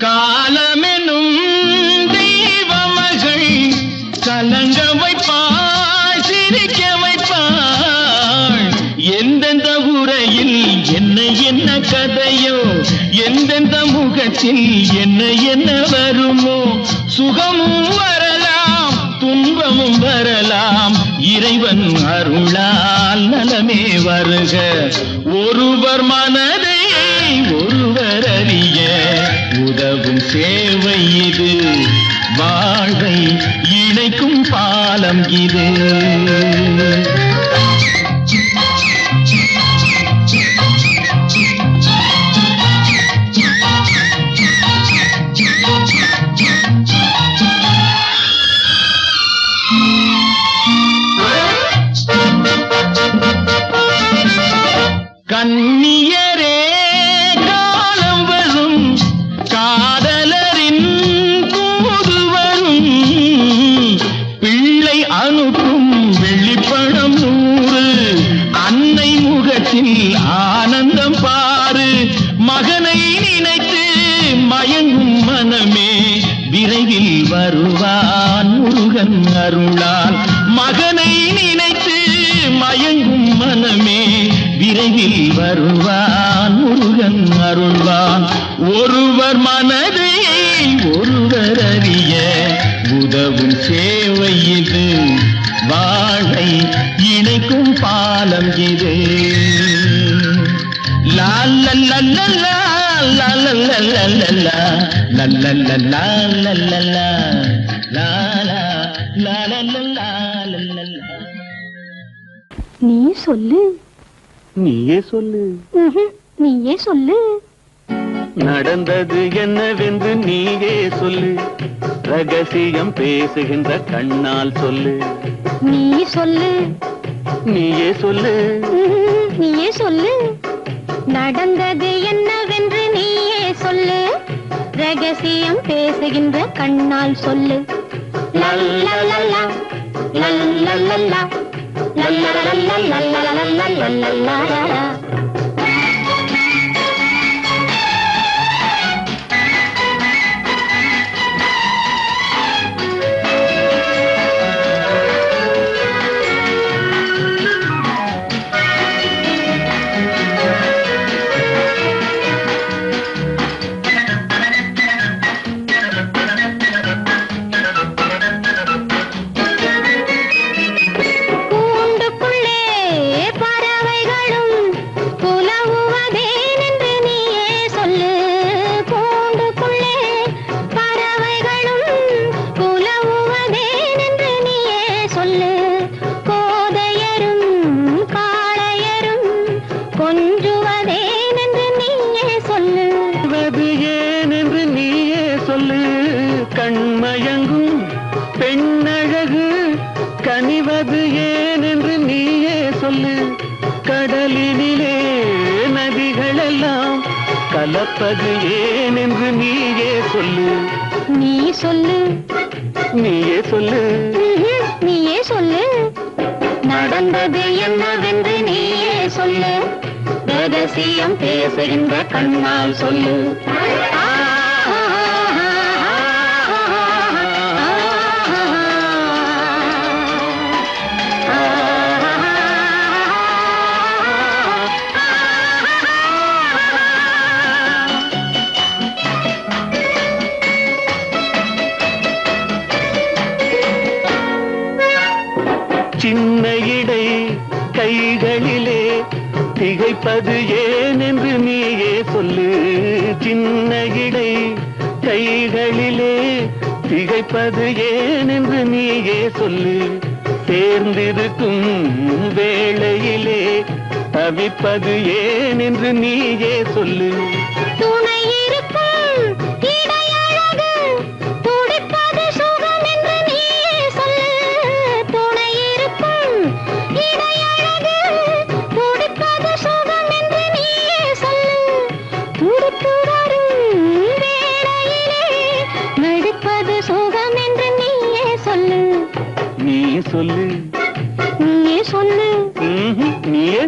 [SPEAKER 9] காலமெனும் தெய்வமகள் கலங்க வைப்பாள், சிரிக்க வைப்பாள். எந்தெந்த உரையில் என்ன என்ன கதையோ, எந்தெந்த முகத்தில் என்ன என்ன வருமோ. சுகமும் வரலாம், துன்பமும் வரலாம், இறைவன் அருளால் நலமே வருக. ஒருவர் மனதை ஒருவர் அறிய உதவும் சேவை இது, வாழ்வை இணைக்கும் பாலம் இது. கண்ணியரே மகனை நினைத்து மயங்கும் மனமே விரைவில் வருவான் முருகன் அருளால். மகனை நினைத்து மயங்கும் மனமே விரைவில் வருவான் முருகன் அருள்வான். ஒருவர் மனதை ஒருவர் அறிய உதவும் சேவை இது, வாழை இணைக்கும் பாலம் இது. லா லா லா லா லா லா லா லா லா லா லா லா லா லா லா லா லா லா.
[SPEAKER 2] நீ சொல்லு.
[SPEAKER 7] நீயே சொல்லு.
[SPEAKER 2] நீயே சொல்லு.
[SPEAKER 7] நடந்தது என்னவென்று நீயே சொல்லு, ரகசியம் பேசுகின்ற கண்ணால் சொல்லு.
[SPEAKER 2] நீ சொல்லு.
[SPEAKER 7] நீயே சொல்லு.
[SPEAKER 2] நீயே சொல்லு. நடந்தது என்னவென்று நீயே சொல்லு, ரகசியம் பேசுகின்ற கண்ணால் சொல்லு. லல்லல்லல்லா லல்லல்லல்லா லல்லல்லல்லா.
[SPEAKER 7] கண்மயங்கும் பெண்ணழகு கனிவது ஏனென்று நீயே சொல்லு. கடலினிலே நதிகளெல்லாம் கலப்பது ஏனென்று நீயே சொல்லு.
[SPEAKER 2] நீ சொல்லு.
[SPEAKER 7] நீயே சொல்லு.
[SPEAKER 2] நீயே சொல்லு. நடந்தது என்னவென்று நீயே சொல்லு, ரகசியம் பேசுகின்ற கண்ணால் சொல்லு.
[SPEAKER 7] சின்ன இடை கைகளிலே திகைப்பது ஏனென்று நீயே சொல்லு. சின்ன இடை கைகளிலே திகைப்பது ஏனென்று நீயே சொல்லு. சேர்ந்திருக்கும் வேளையிலே தவிப்பது ஏனென்று நீயே சொல்லு.
[SPEAKER 2] துணை இருக்கும் இடையழகு துடிப்பது சுகம் என்று நீயே சொல்லு. துணை இருக்கும் இடையழகு துடிப்பது சுகம் என்று நீயே சொல்லு. துடிப்பு வரும் வேளையிலே வெடிப்பது சுகம் என்று நீயே சொல்லு.
[SPEAKER 7] நீ சொல்லு.
[SPEAKER 2] நீயே சொல்லு.
[SPEAKER 7] நீயே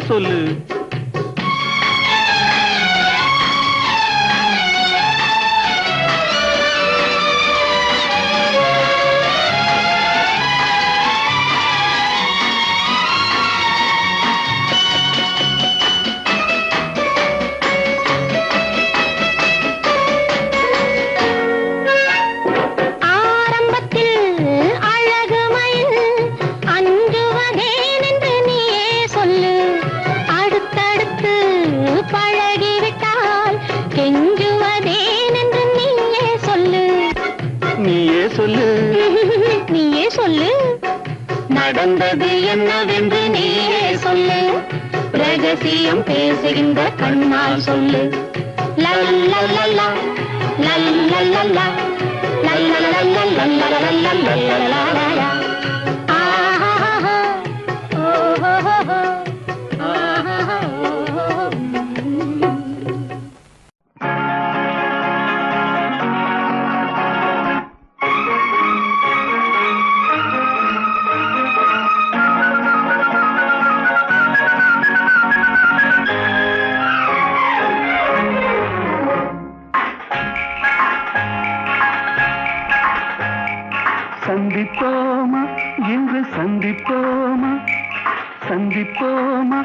[SPEAKER 7] சொல்லு.
[SPEAKER 2] நீயே சொல்லு. நடந்தது என்னவென்று நீயே சொல்லு, ரகசியம் பேசுகின்ற கண்ணால் சொல்லு. லல்லல்லல்லா லல்லல்லல்லா லல்லல்லல்லா. ஆஹா ஓஹோ ஆஹா.
[SPEAKER 10] சந்திப்போமா இன்று சந்திப்போமா சந்திப்போமா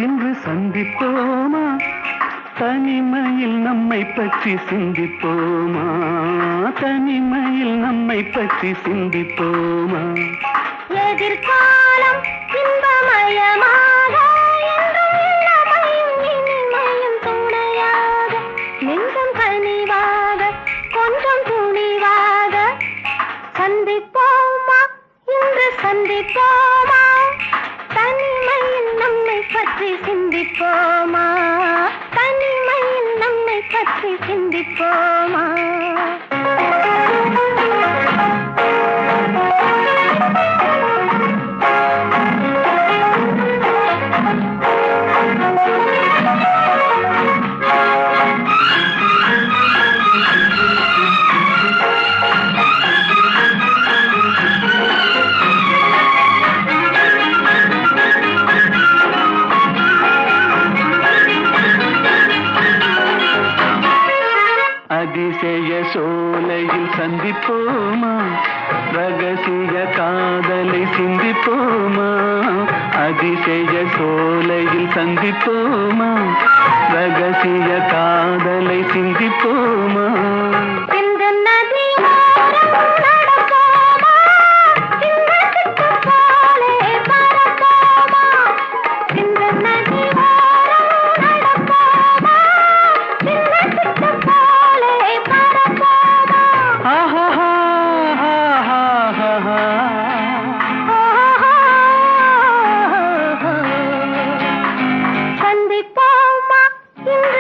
[SPEAKER 10] இன்று சந்திப்போமா தனிமையில் நம்மை பற்றி சிந்திப்போமா தனிமையில் நம்மை பற்றி சிந்திப்போமா
[SPEAKER 2] எதிர்காலம் இன்பமயமாக என்றும் இளமையும் இனிமையும் துணையாக நெஞ்சம் கனிவாக கொஞ்சம் துணிவாக சந்திப்போமா இன்று சந்திப்போமா தனிமையில் நம்மை பற்றி சிந்திப்போமா தனிமையில் நம்மை பற்றி சிந்திப்போமா
[SPEAKER 10] அதிசய சோலையில் சந்திப்போமா ரகசிய காதலை சிந்திப்போமா அதிசய சோலையில் சந்திப்போமா ரகசிய காதலை சிந்திப்போமா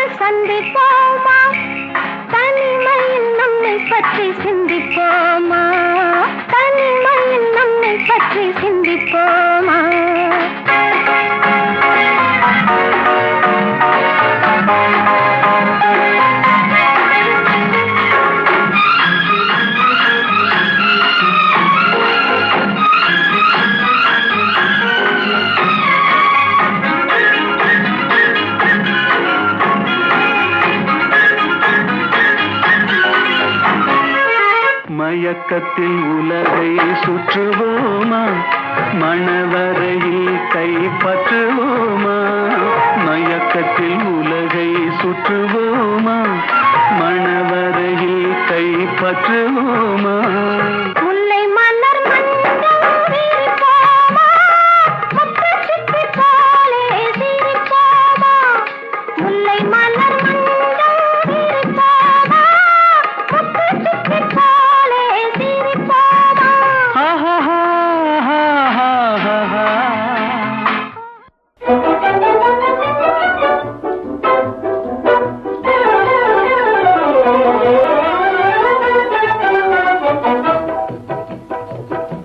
[SPEAKER 2] சிந்திப்போமா தனிமையில் நம்மை பற்றி சிந்திப்போமா தனிமையில் நம்மை பற்றி சிந்திப்போமா
[SPEAKER 10] மயக்கத்தில் உலகை சுற்றுவோமா மணவரையில் கைப்பற்றுவோமா மயக்கத்தில் உலகை சுற்றுவோமா மணவரையில் கைப்பற்றுவோமா
[SPEAKER 2] முல்லை மலர் மஞ்சள் விரிப்போமா முத்துச் சிப்பி போலே சிரிப்போமா முல்லை மலர் மஞ்சள் விரிப்போமா முத்துச் சிப்பி போலே சிரிப்போமா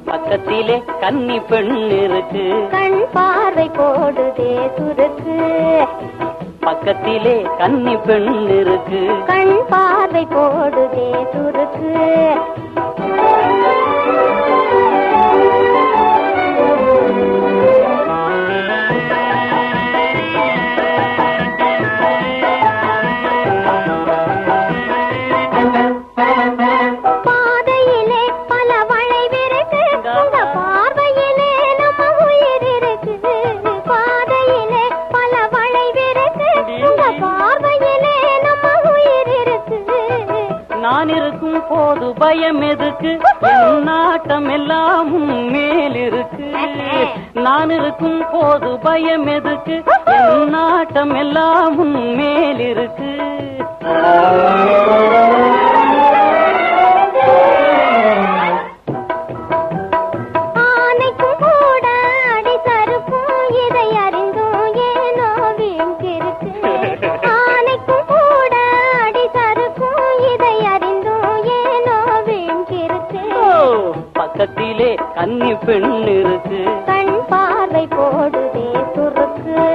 [SPEAKER 7] பக்கத்திலே கன்னி பெண் இருக்கு
[SPEAKER 2] கண் பார்வை போடுதே சுருக்கு
[SPEAKER 7] பக்கத்திலே கன்னி பெண் இருக்கு
[SPEAKER 2] கண் பார்வை போடுதே சுருக்கு பாதையிலே பல வளைவிருக்கு உங்க பார்வையிலே நம்ம உயிர் இருக்கு பாதையிலே பல வளைவிருக்கு உங்க பார்வையிலே நம்ம உயிர் இருக்கு
[SPEAKER 7] நான் இருக்கும் போது பயம் எதுக்கு என் நாட்டம் எல்லாம் உன் மேல் இருக்கு நான் இருக்கும் போது பயம் எதுக்கு என் நாட்டம் எல்லாம் உன் மேல் இருக்கு
[SPEAKER 2] ஆனைக்கும் கூட அடி சறுக்கும் இதை அறிந்தும் ஏனோ வீண்கிருக்கு ஆனைக்கும் கூட அடி சறுக்கும் இதை அறிந்தும் ஏனோ வீண்கிருக்கு
[SPEAKER 7] பக்கத்திலே கன்னி பெண் இருக்கு
[SPEAKER 2] கண் பார்வை போடுதே சுருக்கு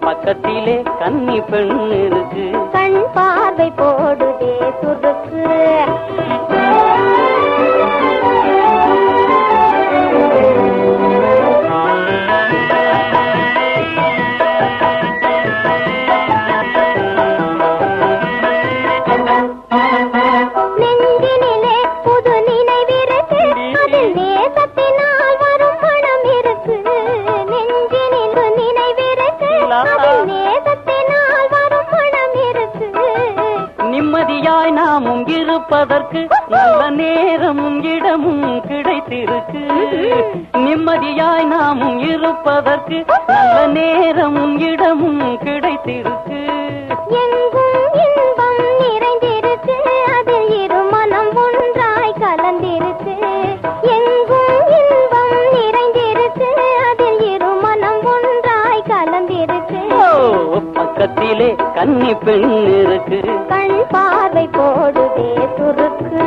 [SPEAKER 7] பக்கத்திலே கன்னி பெண் இருக்கு
[SPEAKER 2] கண் பார்வை போடுதே சுருக்கு நெஞ்சினிலே புது நினைவிருக்கு அதில்
[SPEAKER 3] நிம்மதியாய் நாமும் இருப்பதற்கு நல்ல நேரமும் இடமும் கிடைத்திருக்கு. நிம்மதியாய் நாமும் இருப்பதற்கு நல்ல நேரமும் இடமும் கிடைத்திருக்கு.
[SPEAKER 2] எங்கும் இன்பம் நிறைந்திருக்கு, அதில் இரு மனம் ஒன்றாய் கலந்திருக்கு. எங்கும் இன்பம் நிறைந்திருக்கு, அதில் இரு மனம் ஒன்றாய் கலந்திருக்கு.
[SPEAKER 3] பக்கத்திலே கன்னி பெண் இருக்கு,
[SPEAKER 2] கண் பார்வை போடுதே சுருக்கு.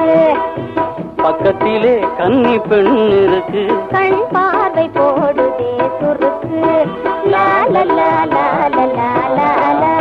[SPEAKER 3] பக்கத்திலே கன்னி பெண் இருக்கு,
[SPEAKER 2] கண் பார்வை போடுதே சுருக்கு. லா லா லா லா லா லா லா.